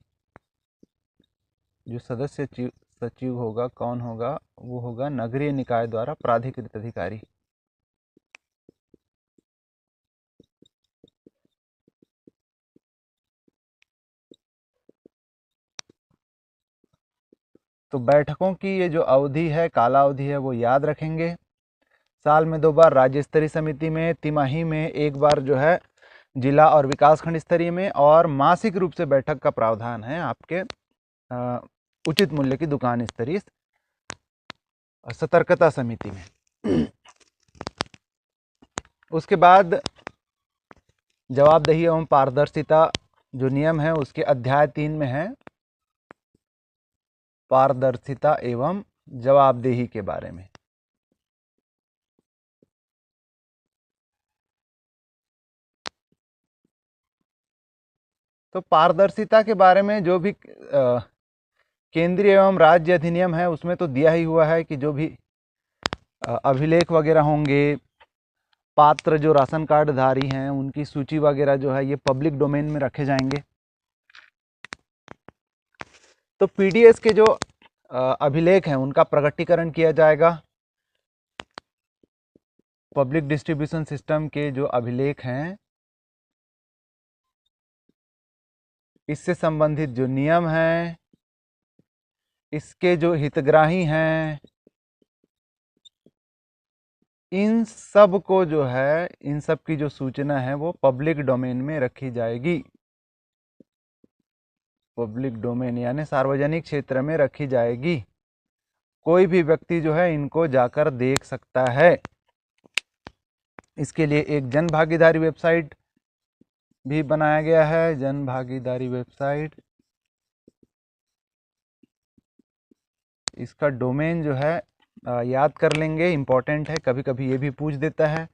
जो सदस्य सचिव होगा कौन होगा, वो होगा नगरीय निकाय द्वारा प्राधिकृत अधिकारी। तो बैठकों की ये जो अवधि है, कालावधि है, वो याद रखेंगे। साल में 2 बार राज्य स्तरीय समिति में, तिमाही में 1 बार जो है जिला और विकासखंड स्तरीय में, और मासिक रूप से बैठक का प्रावधान है आपके उचित मूल्य की दुकान स्तरीय सतर्कता समिति में। उसके बाद जवाबदेही एवं पारदर्शिता जो नियम है उसके अध्याय 3 में है पारदर्शिता एवं जवाबदेही के बारे में। तो पारदर्शिता के बारे में जो भी केंद्रीय एवं राज्य अधिनियम है उसमें तो दिया ही हुआ है कि जो भी अभिलेख वगैरह होंगे, पात्र जो राशन कार्ड धारी हैं उनकी सूची वगैरह जो है ये पब्लिक डोमेन में रखे जाएंगे। तो पीडीएस के जो अभिलेख हैं उनका प्रकटीकरण किया जाएगा। पब्लिक डिस्ट्रीब्यूशन सिस्टम के जो अभिलेख हैं, इससे संबंधित जो नियम हैं, इसके जो हितग्राही हैं, इन सब को जो है, इन सब की जो सूचना है वो पब्लिक डोमेन में रखी जाएगी। पब्लिक डोमेन यानी सार्वजनिक क्षेत्र में रखी जाएगी। कोई भी व्यक्ति जो है इनको जाकर देख सकता है। इसके लिए एक जन भागीदारी वेबसाइट भी बनाया गया है, जन भागीदारी वेबसाइट। इसका डोमेन जो है याद कर लेंगे, इम्पोर्टेंट है, कभी कभी ये भी पूछ देता है।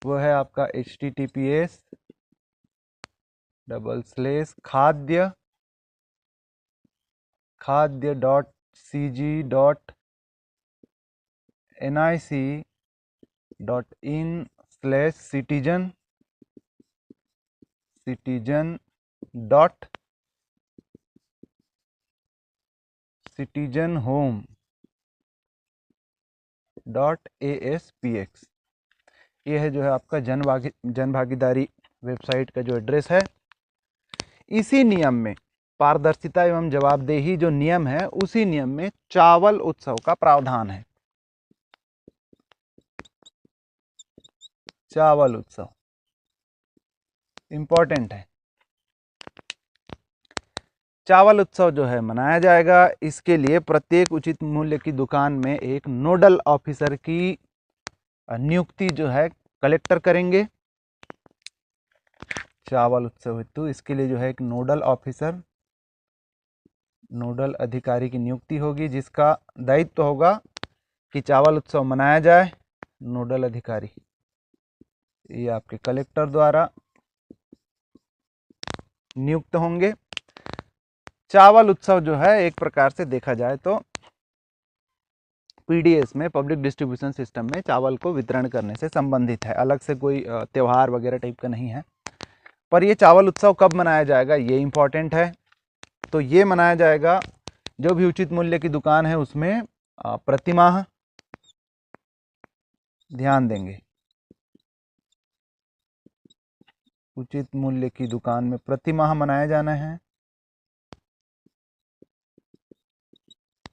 वो है आपका https://citizenhome.aspx। ये है जो है आपका जन भागीदारी वेबसाइट का जो एड्रेस है। इसी नियम में पारदर्शिता एवं जवाबदेही जो नियम है, उसी नियम में चावल उत्सव का प्रावधान है। चावल उत्सव इंपॉर्टेंट है। चावल उत्सव जो है मनाया जाएगा। इसके लिए प्रत्येक उचित मूल्य की दुकान में एक नोडल ऑफिसर की नियुक्ति जो है कलेक्टर करेंगे। चावल उत्सव हेतु इसके लिए जो है एक नोडल ऑफिसर, नोडल अधिकारी की नियुक्ति होगी, जिसका दायित्व होगा कि चावल उत्सव मनाया जाए। नोडल अधिकारी ये आपके कलेक्टर द्वारा नियुक्त होंगे। चावल उत्सव जो है एक प्रकार से देखा जाए तो पीडीएस में, पब्लिक डिस्ट्रीब्यूशन सिस्टम में चावल को वितरण करने से संबंधित है। अलग से कोई त्यौहार वगैरह टाइप का नहीं है। पर ये चावल उत्सव कब मनाया जाएगा ये इंपॉर्टेंट है। तो ये मनाया जाएगा जो भी उचित मूल्य की दुकान है उसमें प्रतिमाह, ध्यान देंगे, उचित मूल्य की दुकान में प्रतिमाह मनाया जाना है,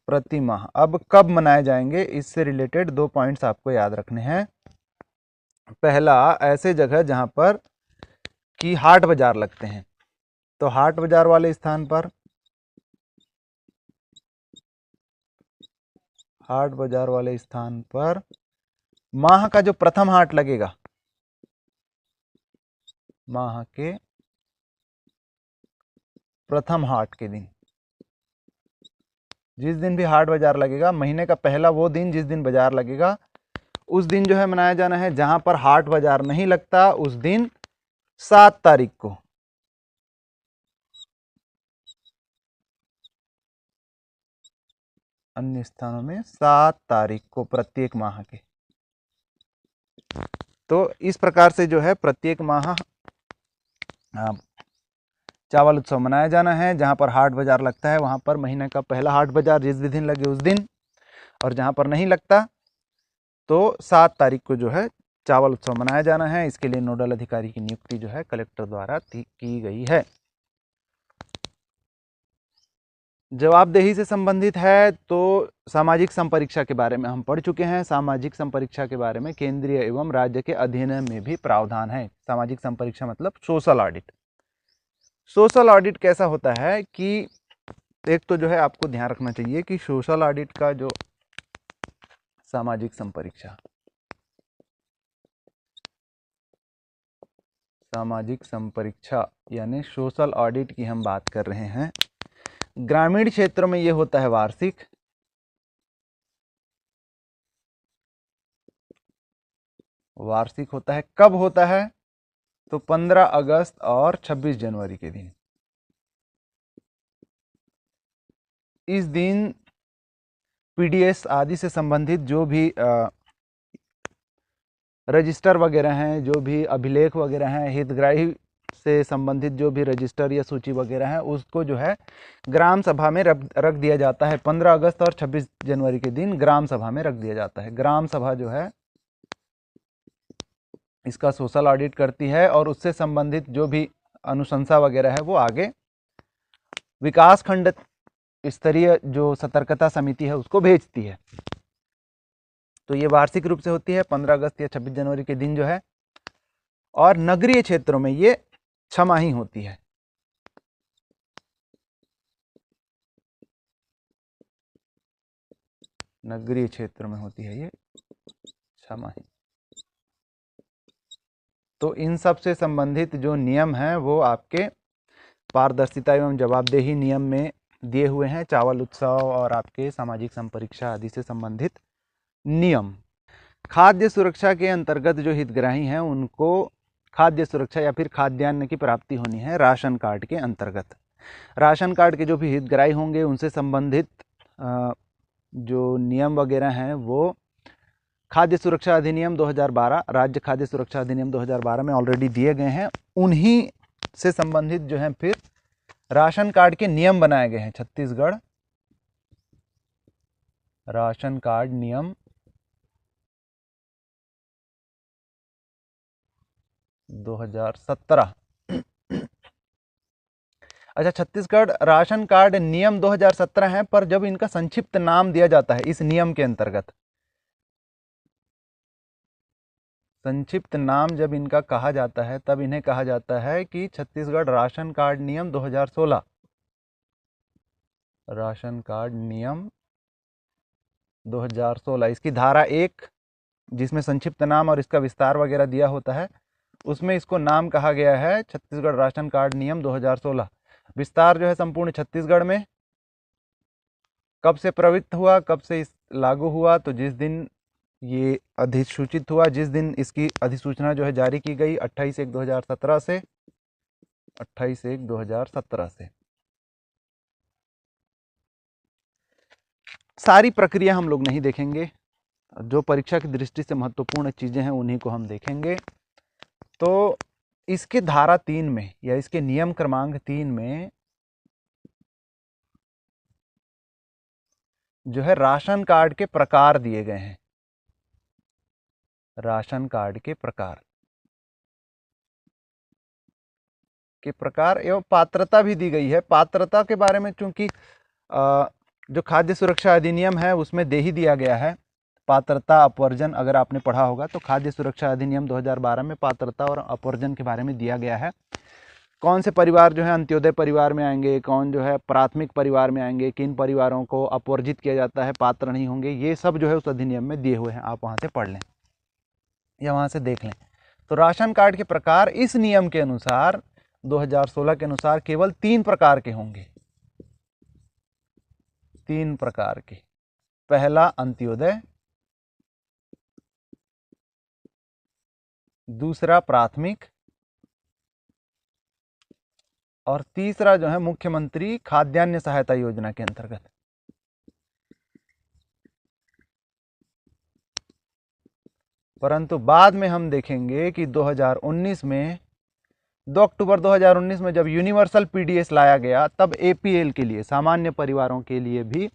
प्रतिमाह। अब कब मनाए जाएंगे, इससे रिलेटेड 2 पॉइंट्स आपको याद रखने हैं। पहला, ऐसे जगह जहां पर कि हाट बाजार लगते हैं, तो हाट बाजार वाले स्थान पर, हाट बाजार वाले स्थान पर माह का जो प्रथम हाट लगेगा, माह के प्रथम हाट के दिन, जिस दिन भी हाट बाजार लगेगा, महीने का पहला वो दिन जिस दिन बाजार लगेगा, उस दिन जो है मनाया जाना है। जहां पर हाट बाजार नहीं लगता उस दिन 7 तारीख को, अन्य स्थानों में 7 तारीख को प्रत्येक माह के। तो इस प्रकार से जो है प्रत्येक माह चावल उत्सव मनाया जाना है। जहां पर हाट बाजार लगता है वहां पर महीने का पहला हाट बाजार जिस भी दिन लगे उस दिन, और जहां पर नहीं लगता तो 7 तारीख को जो है चावल उत्सव मनाया जाना है। इसके लिए नोडल अधिकारी की नियुक्ति जो है कलेक्टर द्वारा की गई है। जवाबदेही से संबंधित है तो सामाजिक संपरीक्षा के बारे में हम पढ़ चुके हैं। सामाजिक संपरीक्षा के बारे में केंद्रीय एवं राज्य के अधिनियम में भी प्रावधान है। सामाजिक संपरीक्षा मतलब सोशल ऑडिट। सोशल ऑडिट कैसा होता है कि एक तो जो है आपको ध्यान रखना चाहिए कि सोशल ऑडिट का जो सामाजिक संपरीक्षा, सामाजिक संपरीक्षा यानी सोशल ऑडिट की हम बात कर रहे हैं। ग्रामीण क्षेत्रों में ये होता है वार्षिक, वार्षिक होता है। कब होता है, तो 15 अगस्त और 26 जनवरी के दिन। इस दिन पीडीएस आदि से संबंधित जो भी रजिस्टर वगैरह हैं, जो भी अभिलेख वगैरह हैं, हितग्राही से संबंधित जो भी रजिस्टर या सूची वगैरह है, उसको जो है ग्राम सभा में रख दिया जाता है। 15 अगस्त और 26 जनवरी के दिन ग्राम सभा में रख दिया जाता है। ग्राम सभा जो है इसका सोशल ऑडिट करती है और उससे संबंधित जो भी अनुशंसा वगैरह है वो आगे विकास खंड स्तरीय जो सतर्कता समिति है उसको भेजती है। तो ये वार्षिक रूप से होती है 15 अगस्त या 26 जनवरी के दिन जो है। और नगरीय क्षेत्रों में ये छमाही होती है। नगरीय क्षेत्र में होती है ये छमाही। तो इन सब से संबंधित जो नियम हैं वो आपके पारदर्शिता एवं जवाबदेही नियम में दिए हुए हैं। चावल उत्सव और आपके सामाजिक संपरीक्षा आदि से संबंधित नियम। खाद्य सुरक्षा के अंतर्गत जो हितग्राही हैं उनको खाद्य सुरक्षा या फिर खाद्यान्न की प्राप्ति होनी है राशन कार्ड के अंतर्गत। राशन कार्ड के जो भी हितग्राही होंगे उनसे संबंधित जो नियम वगैरह हैं वो खाद्य सुरक्षा अधिनियम 2012, राज्य खाद्य सुरक्षा अधिनियम 2012 में ऑलरेडी दिए गए हैं। उन्हीं से संबंधित जो है फिर राशन कार्ड के नियम बनाए गए हैं। छत्तीसगढ़ राशन कार्ड नियम 2017। अच्छा, छत्तीसगढ़ राशन कार्ड नियम 2017 है, पर जब इनका संक्षिप्त नाम दिया जाता है इस नियम के अंतर्गत, संक्षिप्त नाम जब इनका कहा जाता है तब इन्हें कहा जाता है कि छत्तीसगढ़ राशन कार्ड नियम 2016। राशन कार्ड नियम 2016 इसकी धारा 1 जिसमें संक्षिप्त नाम और इसका विस्तार वगैरह दिया होता है उसमें इसको नाम कहा गया है छत्तीसगढ़ राशन कार्ड नियम 2016। विस्तार जो है संपूर्ण छत्तीसगढ़ में। कब से प्रवृत्त हुआ, कब से इस लागू हुआ, तो जिस दिन ये अधिसूचित हुआ, जिस दिन इसकी अधिसूचना जो है जारी की गई 28/1/2017 से 28/1/2017 से। सारी प्रक्रिया हम लोग नहीं देखेंगे, जो परीक्षा की दृष्टि से महत्वपूर्ण चीजें हैं उन्हीं को हम देखेंगे। तो इसके धारा 3 में या इसके नियम क्रमांक 3 में जो है राशन कार्ड के प्रकार दिए गए हैं। राशन कार्ड के प्रकार एवं पात्रता भी दी गई है। पात्रता के बारे में चूंकि जो खाद्य सुरक्षा अधिनियम है उसमें दे ही दिया गया है पात्रता अपवर्जन। अगर आपने पढ़ा होगा तो खाद्य सुरक्षा अधिनियम 2012 में पात्रता और अपवर्जन के बारे में दिया गया है। कौन से परिवार जो है अंत्योदय परिवार में आएंगे, कौन जो है प्राथमिक परिवार में आएंगे, किन परिवारों को अपवर्जित किया जाता है, पात्र नहीं होंगे, ये सब जो है उस अधिनियम में दिए हुए हैं। आप वहाँ से पढ़ लें या वहाँ से देख लें। तो राशन कार्ड के प्रकार इस नियम के अनुसार 2016 के अनुसार केवल 3 प्रकार के होंगे। 3 प्रकार के। पहला अंत्योदय, दूसरा प्राथमिक और तीसरा जो है मुख्यमंत्री खाद्यान्न सहायता योजना के अंतर्गत। परंतु बाद में हम देखेंगे कि 2019 में 2 अक्टूबर 2019 में जब यूनिवर्सल पीडीएस लाया गया तब एपीएल के लिए, सामान्य परिवारों के लिए भी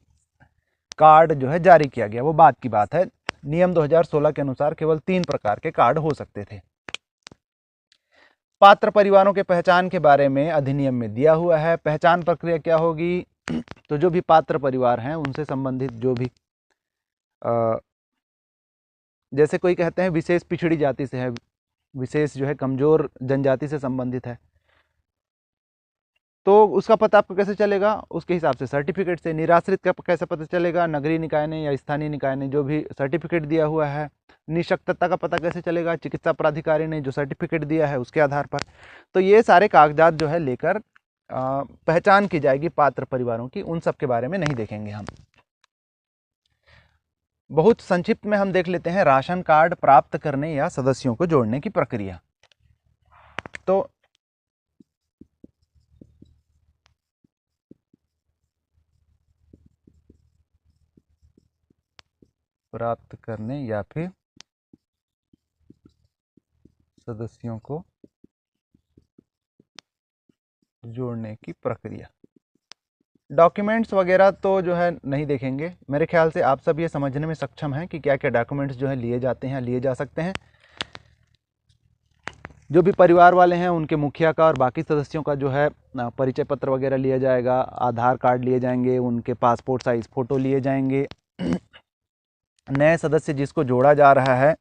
कार्ड जो है जारी किया गया। वो बात की बात है। नियम 2016 के अनुसार केवल 3 प्रकार के कार्ड हो सकते थे। पात्र परिवारों के पहचान के बारे में अधिनियम में दिया हुआ है। पहचान प्रक्रिया क्या होगी? तो जो भी पात्र परिवार हैं उनसे संबंधित जो भी जैसे कोई कहते हैं विशेष पिछड़ी जाति से है, विशेष जो है कमजोर जनजाति से संबंधित है, तो उसका पता आपको कैसे चलेगा? उसके हिसाब से सर्टिफिकेट से। निराश्रित का कैसे पता चलेगा? नगरीय निकाय ने या स्थानीय निकाय ने जो भी सर्टिफिकेट दिया हुआ है। निःशक्तता का पता कैसे चलेगा? चिकित्सा प्राधिकारी ने जो सर्टिफिकेट दिया है उसके आधार पर। तो ये सारे कागजात जो है लेकर पहचान की जाएगी पात्र परिवारों की। उन सब के बारे में नहीं देखेंगे हम। बहुत संक्षिप्त में हम देख लेते हैं राशन कार्ड प्राप्त करने या सदस्यों को जोड़ने की प्रक्रिया। तो प्राप्त करने या फिर सदस्यों को जोड़ने की प्रक्रिया। डॉक्यूमेंट्स वगैरह तो जो है नहीं देखेंगे। मेरे ख्याल से आप सब ये समझने में सक्षम हैं कि क्या क्या डॉक्यूमेंट्स जो है लिए जाते हैं, लिए जा सकते हैं। जो भी परिवार वाले हैं उनके मुखिया का और बाकी सदस्यों का जो है परिचय पत्र वगैरह लिया जाएगा, आधार कार्ड लिए जाएंगे, उनके पासपोर्ट साइज फ़ोटो लिए जाएंगे। नए सदस्य जिसको जोड़ा जा रहा है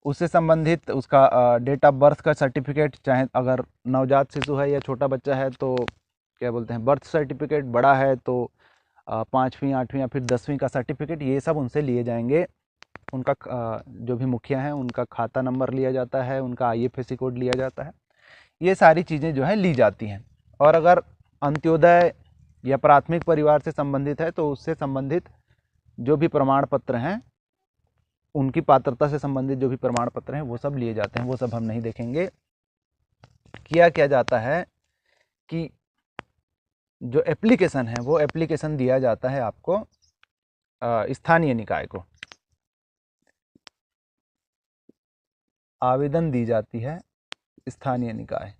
उससे संबंधित उसका डेट ऑफ बर्थ का सर्टिफिकेट, चाहे अगर नवजात शिशु है या छोटा बच्चा है तो क्या बोलते हैं बर्थ सर्टिफिकेट, बड़ा है तो 5वीं 8वीं या फिर 10वीं का सर्टिफिकेट, ये सब उनसे लिए जाएंगे। उनका जो भी मुखिया हैं उनका खाता नंबर लिया जाता है, उनका आईएफएससी कोड लिया जाता है। ये सारी चीज़ें जो है ली जाती हैं। और अगर अंत्योदय या प्राथमिक परिवार से संबंधित है तो उससे संबंधित जो भी प्रमाण पत्र हैं, उनकी पात्रता से संबंधित जो भी प्रमाण पत्र हैं वो सब लिए जाते हैं। वो सब हम नहीं देखेंगे। किया जाता है कि जो एप्लीकेशन है वो एप्लीकेशन दिया जाता है आपको स्थानीय निकाय को। आवेदन दी जाती है स्थानीय निकाय।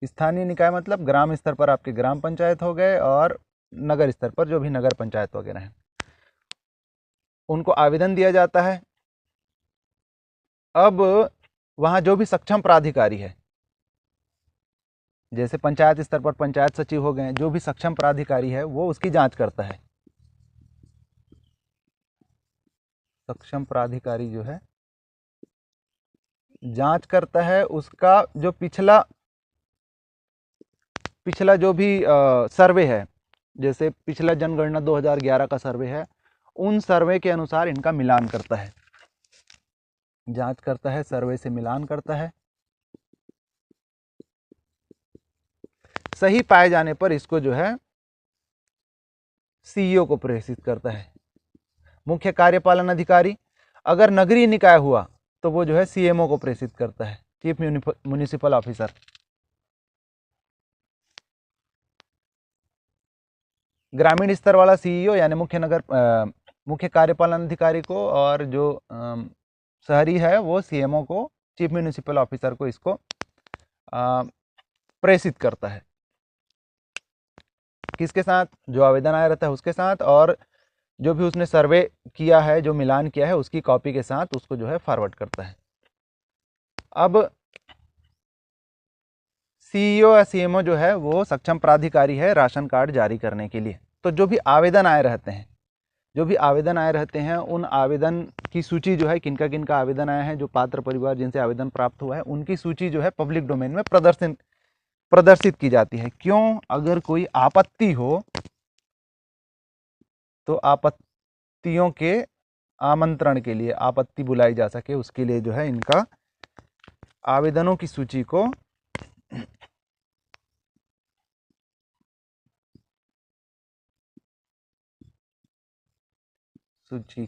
स्थानीय निकाय मतलब ग्राम स्तर पर आपके ग्राम पंचायत हो गए और नगर स्तर पर जो भी नगर पंचायत वगैरह हैं, उनको आवेदन दिया जाता है। अब वहाँ जो भी सक्षम प्राधिकारी है, जैसे पंचायत स्तर पर पंचायत सचिव हो गए, जो भी सक्षम प्राधिकारी है वो उसकी जांच करता है। सक्षम प्राधिकारी जो है जांच करता है उसका जो पिछला जो भी सर्वे है, जैसे पिछला जनगणना 2011 का सर्वे है, उन सर्वे के अनुसार इनका मिलान करता है, जांच करता है, सर्वे से मिलान करता है। सही पाए जाने पर इसको जो है सीईओ को प्रेषित करता है, मुख्य कार्यपालन अधिकारी। अगर नगरीय निकाय हुआ तो वो जो है सीएमओ को प्रेषित करता है, चीफ म्युनिसिपल ऑफिसर। ग्रामीण स्तर वाला सीईओ यानी मुख्य कार्यपालन अधिकारी को, और जो शहरी है वो सीएमओ को, चीफ म्युनिसिपल ऑफिसर को इसको प्रेषित करता है। किसके साथ? जो आवेदन आया रहता है उसके साथ, और जो भी उसने सर्वे किया है, जो मिलान किया है, उसकी कॉपी के साथ उसको जो है फॉरवर्ड करता है। अब सीईओ या सीएमओ जो है वो सक्षम प्राधिकारी है राशन कार्ड जारी करने के लिए। तो जो भी आवेदन आए रहते हैं, उन आवेदन की सूची जो है, किनका किनका आवेदन आया है, जो पात्र परिवार जिनसे आवेदन प्राप्त हुआ है, उनकी सूची जो है पब्लिक डोमेन में प्रदर्शित की जाती है। क्यों? अगर कोई आपत्ति हो तो आपत्तियों के आमंत्रण के लिए, आपत्ति बुलाई जा सके, उसके लिए जो है इनका आवेदनों की सूची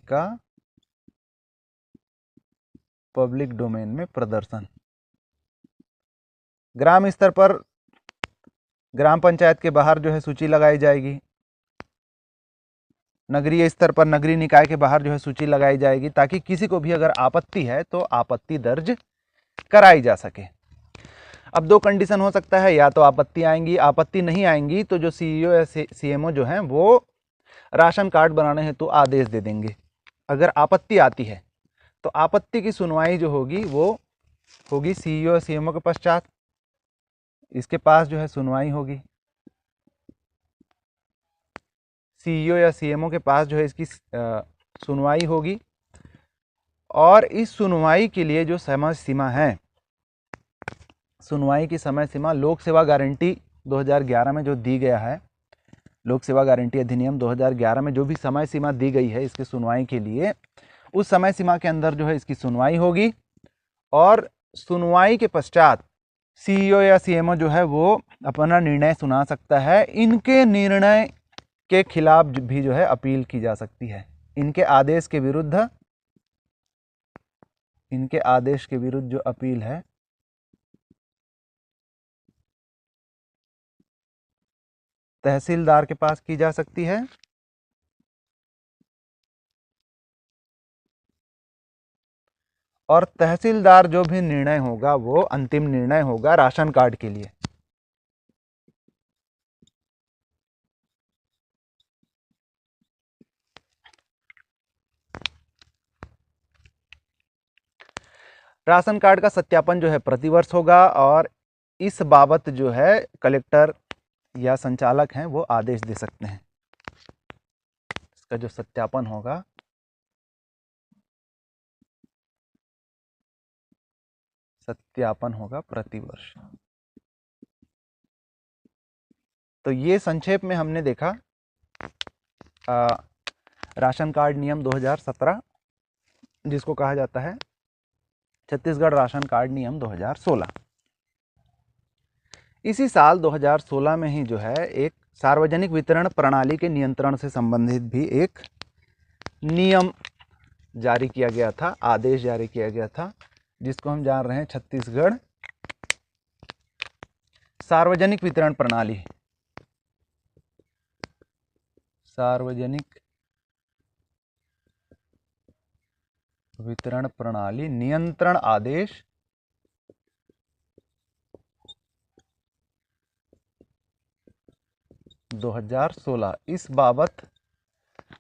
का पब्लिक डोमेन में प्रदर्शन। ग्राम स्तर पर ग्राम पंचायत के बाहर जो है सूची लगाई जाएगी, नगरीय स्तर पर नगरीय निकाय के बाहर जो है सूची लगाई जाएगी, ताकि किसी को भी अगर आपत्ति है तो आपत्ति दर्ज कराई जा सके। अब दो कंडीशन हो सकता है, या तो आपत्ति आएंगी, आपत्ति नहीं आएंगी तो जो सीईओ या सीएमओ जो हैं वो राशन कार्ड बनाने हेतु आदेश दे देंगे। अगर आपत्ति आती है तो आपत्ति की सुनवाई जो होगी वो होगी सीईओ या सीएमओ के पश्चात, इसके पास जो है सुनवाई होगी। सीईओ या सीएमओ के पास जो है इसकी सुनवाई होगी, और इस सुनवाई के लिए जो समय सीमा है, सुनवाई की समय सीमा लोक सेवा गारंटी 2011 में जो दी गया है, लोक सेवा गारंटी अधिनियम 2011 में जो भी समय सीमा दी गई है इसकी सुनवाई के लिए, उस समय सीमा के अंदर जो है इसकी सुनवाई होगी, और सुनवाई के पश्चात सीईओ या सीएमओ जो है वो अपना निर्णय सुना सकता है। इनके निर्णय के खिलाफ भी जो है अपील की जा सकती है। इनके आदेश के विरुद्ध जो अपील है तहसीलदार के पास की जा सकती है, और तहसीलदार जो भी निर्णय होगा वो अंतिम निर्णय होगा राशन कार्ड के लिए। राशन कार्ड का सत्यापन जो है प्रतिवर्ष होगा, और इस बाबत जो है कलेक्टर या संचालक हैं वो आदेश दे सकते हैं। इसका जो सत्यापन होगा प्रतिवर्ष। तो ये संक्षेप में हमने देखा राशन कार्ड नियम 2017, जिसको कहा जाता है छत्तीसगढ़ राशन कार्ड नियम 2016। इसी साल 2016 में ही जो है एक सार्वजनिक वितरण प्रणाली के नियंत्रण से संबंधित भी एक नियम जारी किया गया था, आदेश जारी किया गया था, जिसको हम जान रहे हैं छत्तीसगढ़ सार्वजनिक वितरण प्रणाली। सार्वजनिक वितरण प्रणाली नियंत्रण आदेश 2016। इस बाबत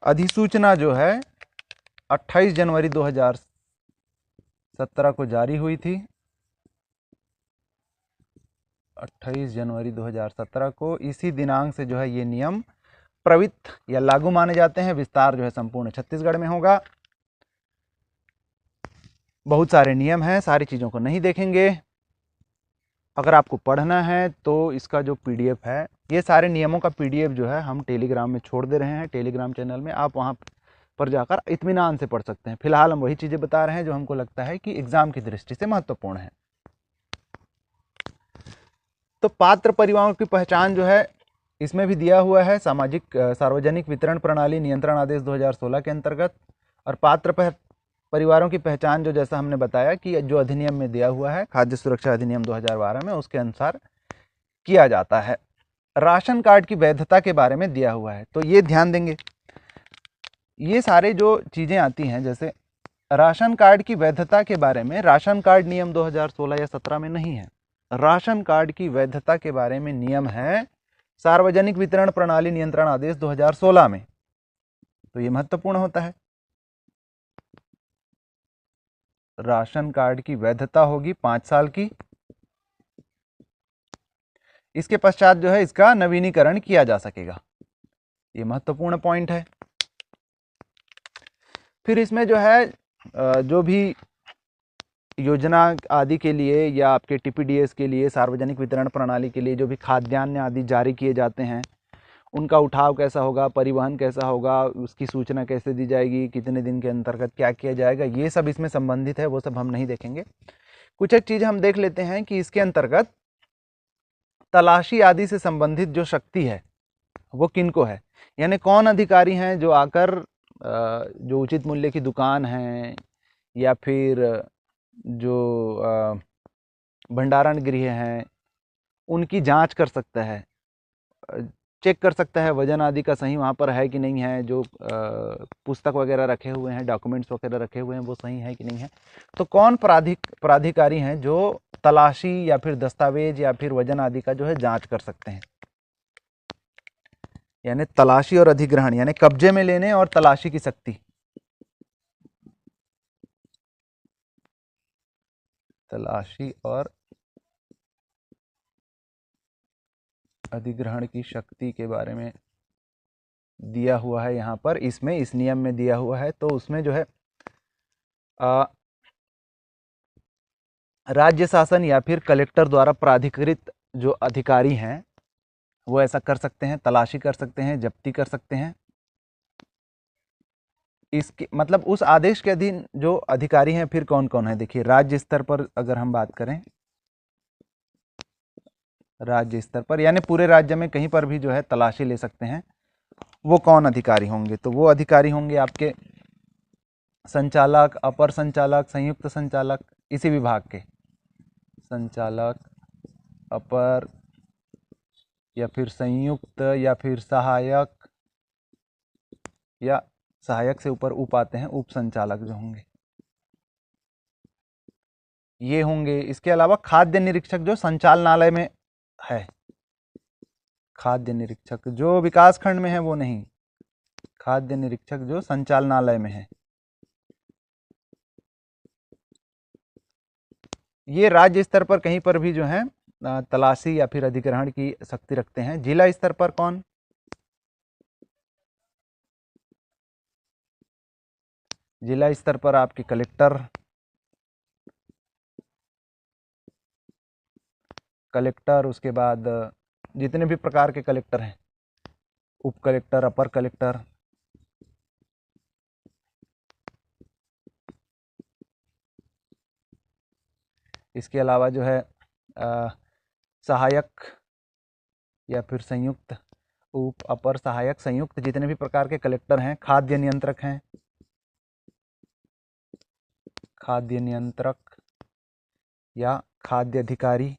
अधिसूचना जो है 28 जनवरी 2017 को जारी हुई थी। 28 जनवरी 2017 को इसी दिनांक से जो है ये नियम प्रवृत्त या लागू माने जाते हैं। विस्तार जो है संपूर्ण छत्तीसगढ़ में होगा। बहुत सारे नियम हैं, सारी चीज़ों को नहीं देखेंगे। अगर आपको पढ़ना है तो इसका जो पीडीएफ है, ये सारे नियमों का पीडीएफ जो है हम टेलीग्राम में छोड़ दे रहे हैं, टेलीग्राम चैनल में। आप वहाँ पर जाकर इत्मीनान से पढ़ सकते हैं। फिलहाल हम वही चीज़ें बता रहे हैं जो हमको लगता है कि एग्जाम की दृष्टि से महत्वपूर्ण है। तो पात्र परिवारों की पहचान जो है इसमें भी दिया हुआ है सार्वजनिक वितरण प्रणाली नियंत्रण आदेश 2016 के अंतर्गत। और पात्र परिवारों की पहचान जो जैसा हमने बताया कि जो अधिनियम में दिया हुआ है, खाद्य सुरक्षा अधिनियम 2012 में, उसके अनुसार किया जाता है। राशन कार्ड की वैधता के बारे में दिया हुआ है, तो ये ध्यान देंगे। ये सारे जो चीज़ें आती हैं, जैसे राशन कार्ड की वैधता के बारे में राशन कार्ड नियम 2016 या 17 में नहीं है। राशन कार्ड की वैधता के बारे में नियम है सार्वजनिक वितरण प्रणाली नियंत्रण आदेश 2016 में, तो ये महत्वपूर्ण होता है। राशन कार्ड की वैधता होगी 5 साल की। इसके पश्चात जो है इसका नवीनीकरण किया जा सकेगा, ये महत्वपूर्ण पॉइंट है। फिर इसमें जो है जो भी योजना आदि के लिए या आपके टीपीडीएस के लिए, सार्वजनिक वितरण प्रणाली के लिए जो भी खाद्यान्न आदि जारी किए जाते हैं, उनका उठाव कैसा होगा, परिवहन कैसा होगा, उसकी सूचना कैसे दी जाएगी, कितने दिन के अंतर्गत क्या किया जाएगा, ये सब इसमें संबंधित है, वो सब हम नहीं देखेंगे। कुछ एक चीज़ हम देख लेते हैं कि इसके अंतर्गत तलाशी आदि से संबंधित जो शक्ति है वो किनको है, यानी कौन अधिकारी हैं जो आकर जो उचित मूल्य की दुकान है या फिर जो भंडारण गृह हैं उनकी जांच कर सकता है, चेक कर सकता है वजन आदि का सही वहाँ पर है कि नहीं है, जो पुस्तक वगैरह रखे हुए हैं, डॉक्यूमेंट्स वगैरह रखे हुए हैं वो सही है कि नहीं है। तो कौन प्राधिकारी हैं जो तलाशी या फिर दस्तावेज या फिर वजन आदि का जो है जांच कर सकते हैं, यानी तलाशी और अधिग्रहण, यानी कब्जे में लेने और तलाशी की शक्ति। तलाशी और अधिग्रहण की शक्ति के बारे में दिया हुआ है यहाँ पर, इसमें इस नियम में दिया हुआ है। तो उसमें जो है राज्य शासन या फिर कलेक्टर द्वारा प्राधिकृत जो अधिकारी हैं वो ऐसा कर सकते हैं, तलाशी कर सकते हैं, जब्ती कर सकते हैं। इसके मतलब उस आदेश के अधीन जो अधिकारी हैं फिर कौन कौन है, देखिए राज्य स्तर पर अगर हम बात करें, राज्य स्तर पर यानी पूरे राज्य में कहीं पर भी जो है तलाशी ले सकते हैं, वो कौन अधिकारी होंगे, तो वो अधिकारी होंगे आपके संचालक, अपर संचालक, संयुक्त संचालक, इसी विभाग के संचालक, अपर या फिर संयुक्त या फिर सहायक, या सहायक से ऊपर उप आते हैं, उप संचालक जो होंगे ये होंगे। इसके अलावा खाद्य निरीक्षक जो संचालनालय में है, खाद्य निरीक्षक जो विकास खंड में है वो नहीं, खाद्य निरीक्षक जो संचालनालय में है, ये राज्य स्तर पर कहीं पर भी जो है तलाशी या फिर अधिग्रहण की शक्ति रखते हैं। जिला स्तर पर कौन, जिला स्तर पर आपके कलेक्टर, उसके बाद जितने भी प्रकार के कलेक्टर हैं, उप कलेक्टर, अपर कलेक्टर, इसके अलावा जो है सहायक या फिर संयुक्त, उप, अपर, सहायक, संयुक्त, जितने भी प्रकार के कलेक्टर हैं। खाद्य नियंत्रक हैं, खाद्य नियंत्रक या खाद्य अधिकारी,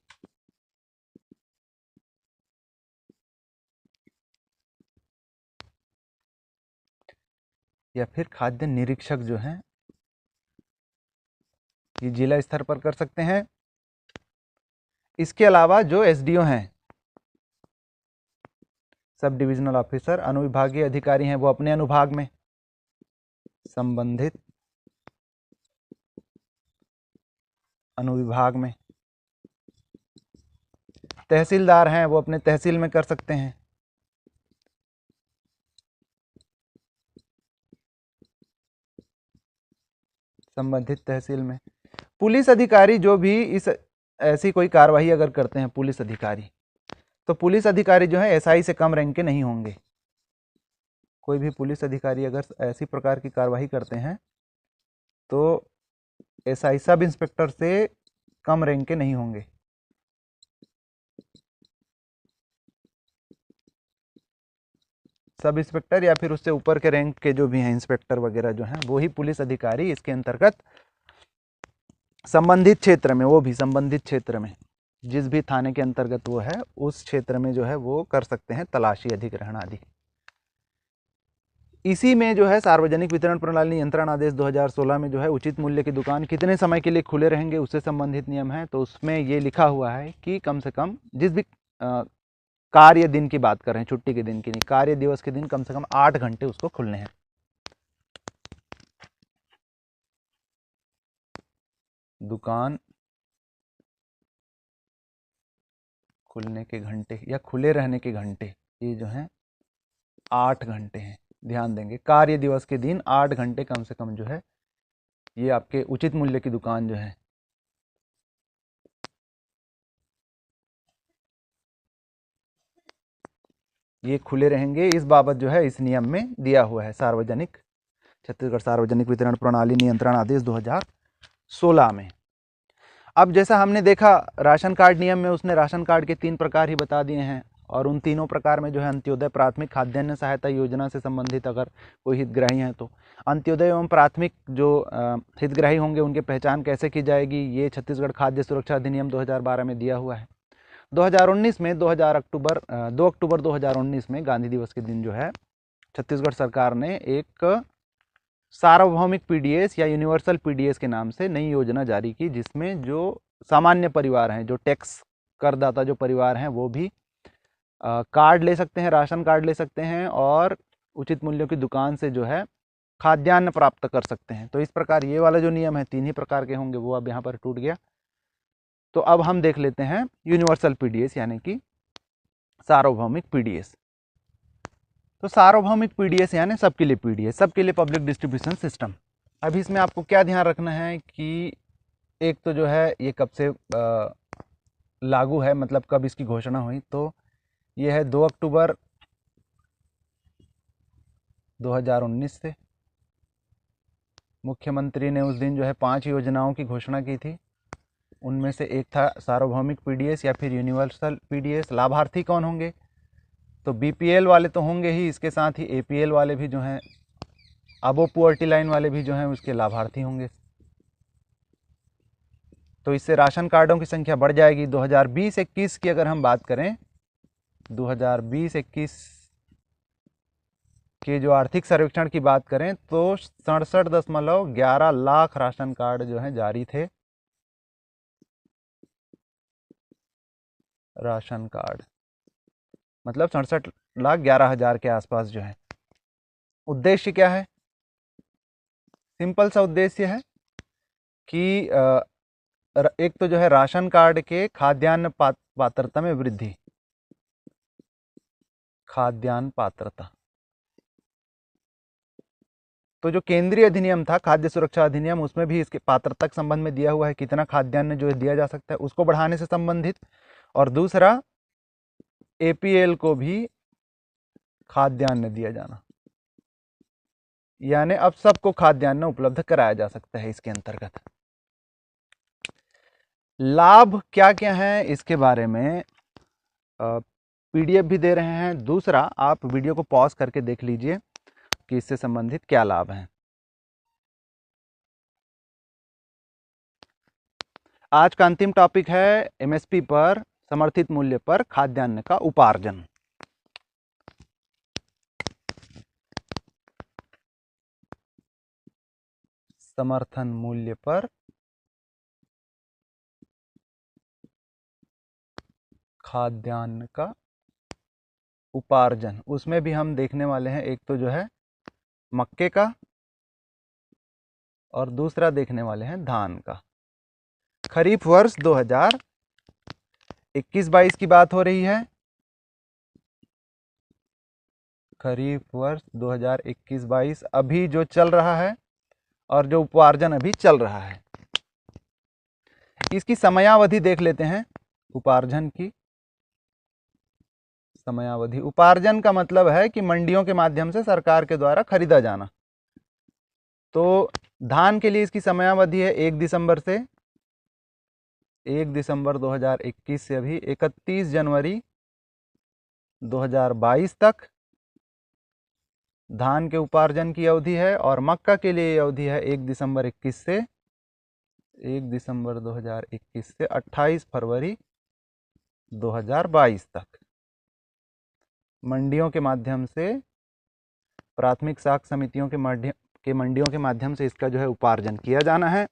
या फिर खाद्य निरीक्षक जो हैं, ये जिला स्तर पर कर सकते हैं। इसके अलावा जो एसडीओ हैं, सब डिविजनल ऑफिसर, अनुविभागीय अधिकारी हैं, वो अपने अनुभाग में, संबंधित अनुविभाग में, तहसीलदार हैं वो अपने तहसील में कर सकते हैं, संबंधित तहसील में। पुलिस अधिकारी जो भी इस ऐसी कोई कार्रवाई अगर करते हैं पुलिस अधिकारी, तो पुलिस अधिकारी जो है एसआई से कम रैंक के नहीं होंगे। कोई भी पुलिस अधिकारी अगर ऐसी प्रकार की कार्रवाई करते हैं तो एसआई, सब इंस्पेक्टर से कम रैंक के नहीं होंगे। सब इंस्पेक्टर या फिर उससे ऊपर के रैंक के जो भी हैं इंस्पेक्टर वगैरह जो हैं वो ही पुलिस अधिकारी इसके अंतर्गत संबंधित क्षेत्र में, वो भी संबंधित क्षेत्र में जिस भी थाने के अंतर्गत वो है उस क्षेत्र में जो है वो कर सकते हैं तलाशी, अधिग्रहण आदि। इसी में जो है सार्वजनिक वितरण प्रणाली नियंत्रण आदेश 2016 में जो है उचित मूल्य की दुकान कितने समय के लिए खुले रहेंगे उससे संबंधित नियम है। तो उसमें ये लिखा हुआ है कि कम से कम जिस भी कार्य दिन की बात कर रहे हैं, छुट्टी के दिन की नहीं, कार्य दिवस के दिन कम से कम 8 घंटे उसको खुलने हैं। दुकान खुलने के घंटे या खुले रहने के घंटे ये जो हैं 8 घंटे हैं। ध्यान देंगे, कार्य दिवस के दिन 8 घंटे कम से कम जो है ये आपके उचित मूल्य की दुकान जो है ये खुले रहेंगे। इस बाबत जो है इस नियम में दिया हुआ है, सार्वजनिक छत्तीसगढ़ सार्वजनिक वितरण प्रणाली नियंत्रण आदेश 2016 में। अब जैसा हमने देखा राशन कार्ड नियम में, उसने राशन कार्ड के 3 प्रकार ही बता दिए हैं और उन तीनों प्रकार में जो है अंत्योदय, प्राथमिक खाद्यान्न सहायता योजना से संबंधित अगर कोई हितग्राही हैं तो अंत्योदय एवं प्राथमिक जो हितग्राही होंगे उनकी पहचान कैसे की जाएगी, ये छत्तीसगढ़ खाद्य सुरक्षा अधिनियम 2012 में दिया हुआ है। 2019 में 2 अक्टूबर 2019 में गांधी दिवस के दिन जो है छत्तीसगढ़ सरकार ने एक सार्वभौमिक पीडीएस या यूनिवर्सल पीडीएस के नाम से नई योजना जारी की, जिसमें जो सामान्य परिवार हैं, जो टैक्स करदाता जो परिवार हैं, वो भी कार्ड ले सकते हैं, राशन कार्ड ले सकते हैं और उचित मूल्यों की दुकान से जो है खाद्यान्न प्राप्त कर सकते हैं। तो इस प्रकार ये वाला जो नियम है 3 ही प्रकार के होंगे, वो अब यहाँ पर टूट गया। तो अब हम देख लेते हैं यूनिवर्सल पीडीएस यानी कि सार्वभौमिक पीडीएस। तो सार्वभौमिक पीडीएस यानी सबके लिए पीडीएस, सबके लिए पब्लिक डिस्ट्रीब्यूशन सिस्टम। अभी इसमें आपको क्या ध्यान रखना है कि एक तो जो है ये कब से लागू है, मतलब कब इसकी घोषणा हुई, तो ये है 2 अक्टूबर 2019 से। मुख्यमंत्री ने उस दिन जो है 5 योजनाओं की घोषणा की थी, उनमें से एक था सार्वभौमिक पीडीएस या फिर यूनिवर्सल पीडीएस। लाभार्थी कौन होंगे, तो बीपीएल वाले तो होंगे ही, इसके साथ ही एपीएल वाले भी जो हैं, अबो पुअर्टी लाइन वाले भी जो हैं उसके लाभार्थी होंगे। तो इससे राशन कार्डों की संख्या बढ़ जाएगी। 2020-21 की अगर हम बात करें, 2020-21 के जो आर्थिक सर्वेक्षण की बात करें तो 67.11 लाख राशन कार्ड जो हैं जारी थे। राशन कार्ड मतलब 67,11,000 के आसपास जो है। उद्देश्य क्या है, सिंपल सा उद्देश्य है कि एक तो जो है राशन कार्ड के खाद्यान्न पात्रता में वृद्धि, खाद्यान्न पात्रता। तो जो केंद्रीय अधिनियम था खाद्य सुरक्षा अधिनियम, उसमें भी इसके पात्रता के संबंध में दिया हुआ है कितना खाद्यान्न जो है दिया जा सकता है, उसको बढ़ाने से संबंधित। और दूसरा एपीएल को भी खाद्यान्न दिया जाना, यानी अब सबको खाद्यान्न उपलब्ध कराया जा सकता है इसके अंतर्गत। लाभ क्या क्या हैं इसके बारे में पीडीएफ भी दे रहे हैं। दूसरा, आप वीडियो को पॉज करके देख लीजिए कि इससे संबंधित क्या लाभ हैं। आज का अंतिम टॉपिक है एमएसपी पर, समर्थित मूल्य पर खाद्यान्न का उपार्जन। समर्थन मूल्य पर खाद्यान्न का उपार्जन, उसमें भी हम देखने वाले हैं एक तो जो है मक्के का और दूसरा देखने वाले हैं धान का। खरीफ वर्ष 2021-22 की बात हो रही है। खरीफ वर्ष 2021-22 अभी जो चल रहा है और जो उपार्जन अभी चल रहा है, इसकी समयावधि देख लेते हैं। उपार्जन की समयावधि, उपार्जन का मतलब है कि मंडियों के माध्यम से सरकार के द्वारा खरीदा जाना। तो धान के लिए इसकी समयावधि है 1 दिसंबर 2021 से अभी 31 जनवरी 2022 तक धान के उपार्जन की अवधि है। और मक्का के लिए अवधि है 1 दिसंबर 2021 से 28 फरवरी 2022 तक मंडियों के माध्यम से, प्राथमिक साख समितियों के मंडियों के माध्यम से इसका जो है उपार्जन किया जाना है।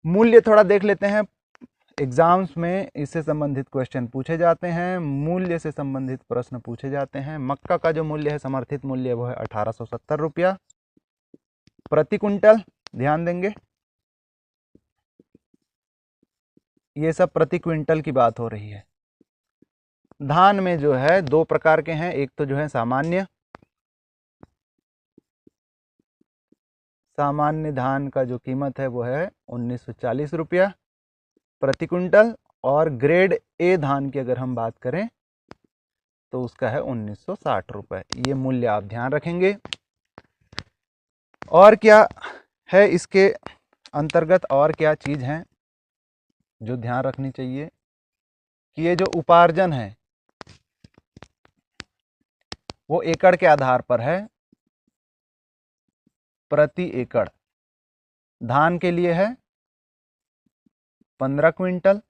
मूल्य थोड़ा देख लेते हैं। एग्जाम्स में इससे संबंधित क्वेश्चन पूछे जाते हैं, मूल्य से संबंधित प्रश्न पूछे जाते हैं। मक्का का जो मूल्य है, समर्थित मूल्य, वो है 1870 रुपया प्रति कुंटल। ध्यान देंगे, ये सब प्रति क्विंटल की बात हो रही है। धान में जो है दो प्रकार के हैं, एक तो जो है सामान्य धान का जो कीमत है वो है 1940 रुपया प्रति कुंटल, और ग्रेड ए धान की अगर हम बात करें तो उसका है 1960 रुपये। ये मूल्य आप ध्यान रखेंगे। और क्या है इसके अंतर्गत, और क्या चीज़ हैं जो ध्यान रखनी चाहिए कि ये जो उपार्जन है वो एकड़ के आधार पर है, प्रति एकड़। धान के लिए है 15 क्विंटल,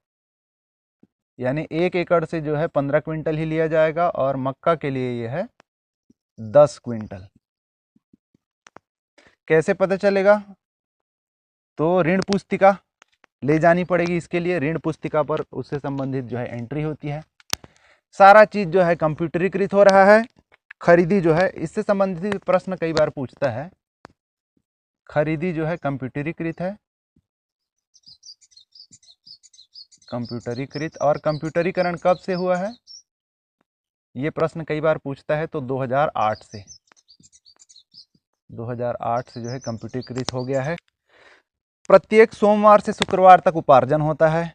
यानी 1 एकड़ से जो है 15 क्विंटल ही लिया जाएगा, और मक्का के लिए ये है 10 क्विंटल। कैसे पता चलेगा? तो ऋण पुस्तिका ले जानी पड़ेगी इसके लिए। ऋण पुस्तिका पर उससे संबंधित जो है एंट्री होती है। सारा चीज जो है कंप्यूटरीकृत हो रहा है। खरीदी जो है, इससे संबंधित प्रश्न कई बार पूछता है। खरीदी जो है कंप्यूटरीकृत है, कंप्यूटरीकृत। और कंप्यूटरीकरण कब से हुआ है, ये प्रश्न कई बार पूछता है। तो 2008 से, 2008 से जो है कंप्यूटरीकृत हो गया है। प्रत्येक सोमवार से शुक्रवार तक उपार्जन होता है।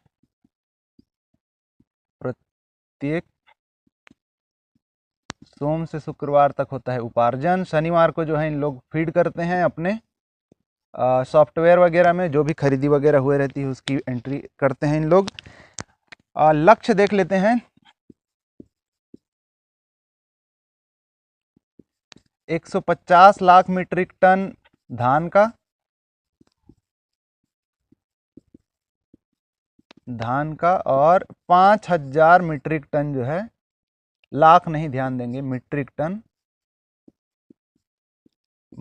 प्रत्येक सोम से शुक्रवार तक होता है उपार्जन। शनिवार को जो है इन लोग फीड करते हैं अपने सॉफ्टवेयर वगैरह में, जो भी खरीदी वगैरह हुए रहती है उसकी एंट्री करते हैं इन लोग। लक्ष्य देख लेते हैं। 150 लाख मीट्रिक टन धान का और 5000 मीट्रिक टन जो है, लाख नहीं, ध्यान देंगे, मीट्रिक टन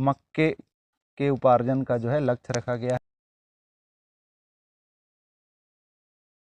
मक्के के उपार्जन का जो है लक्ष्य रखा गया है।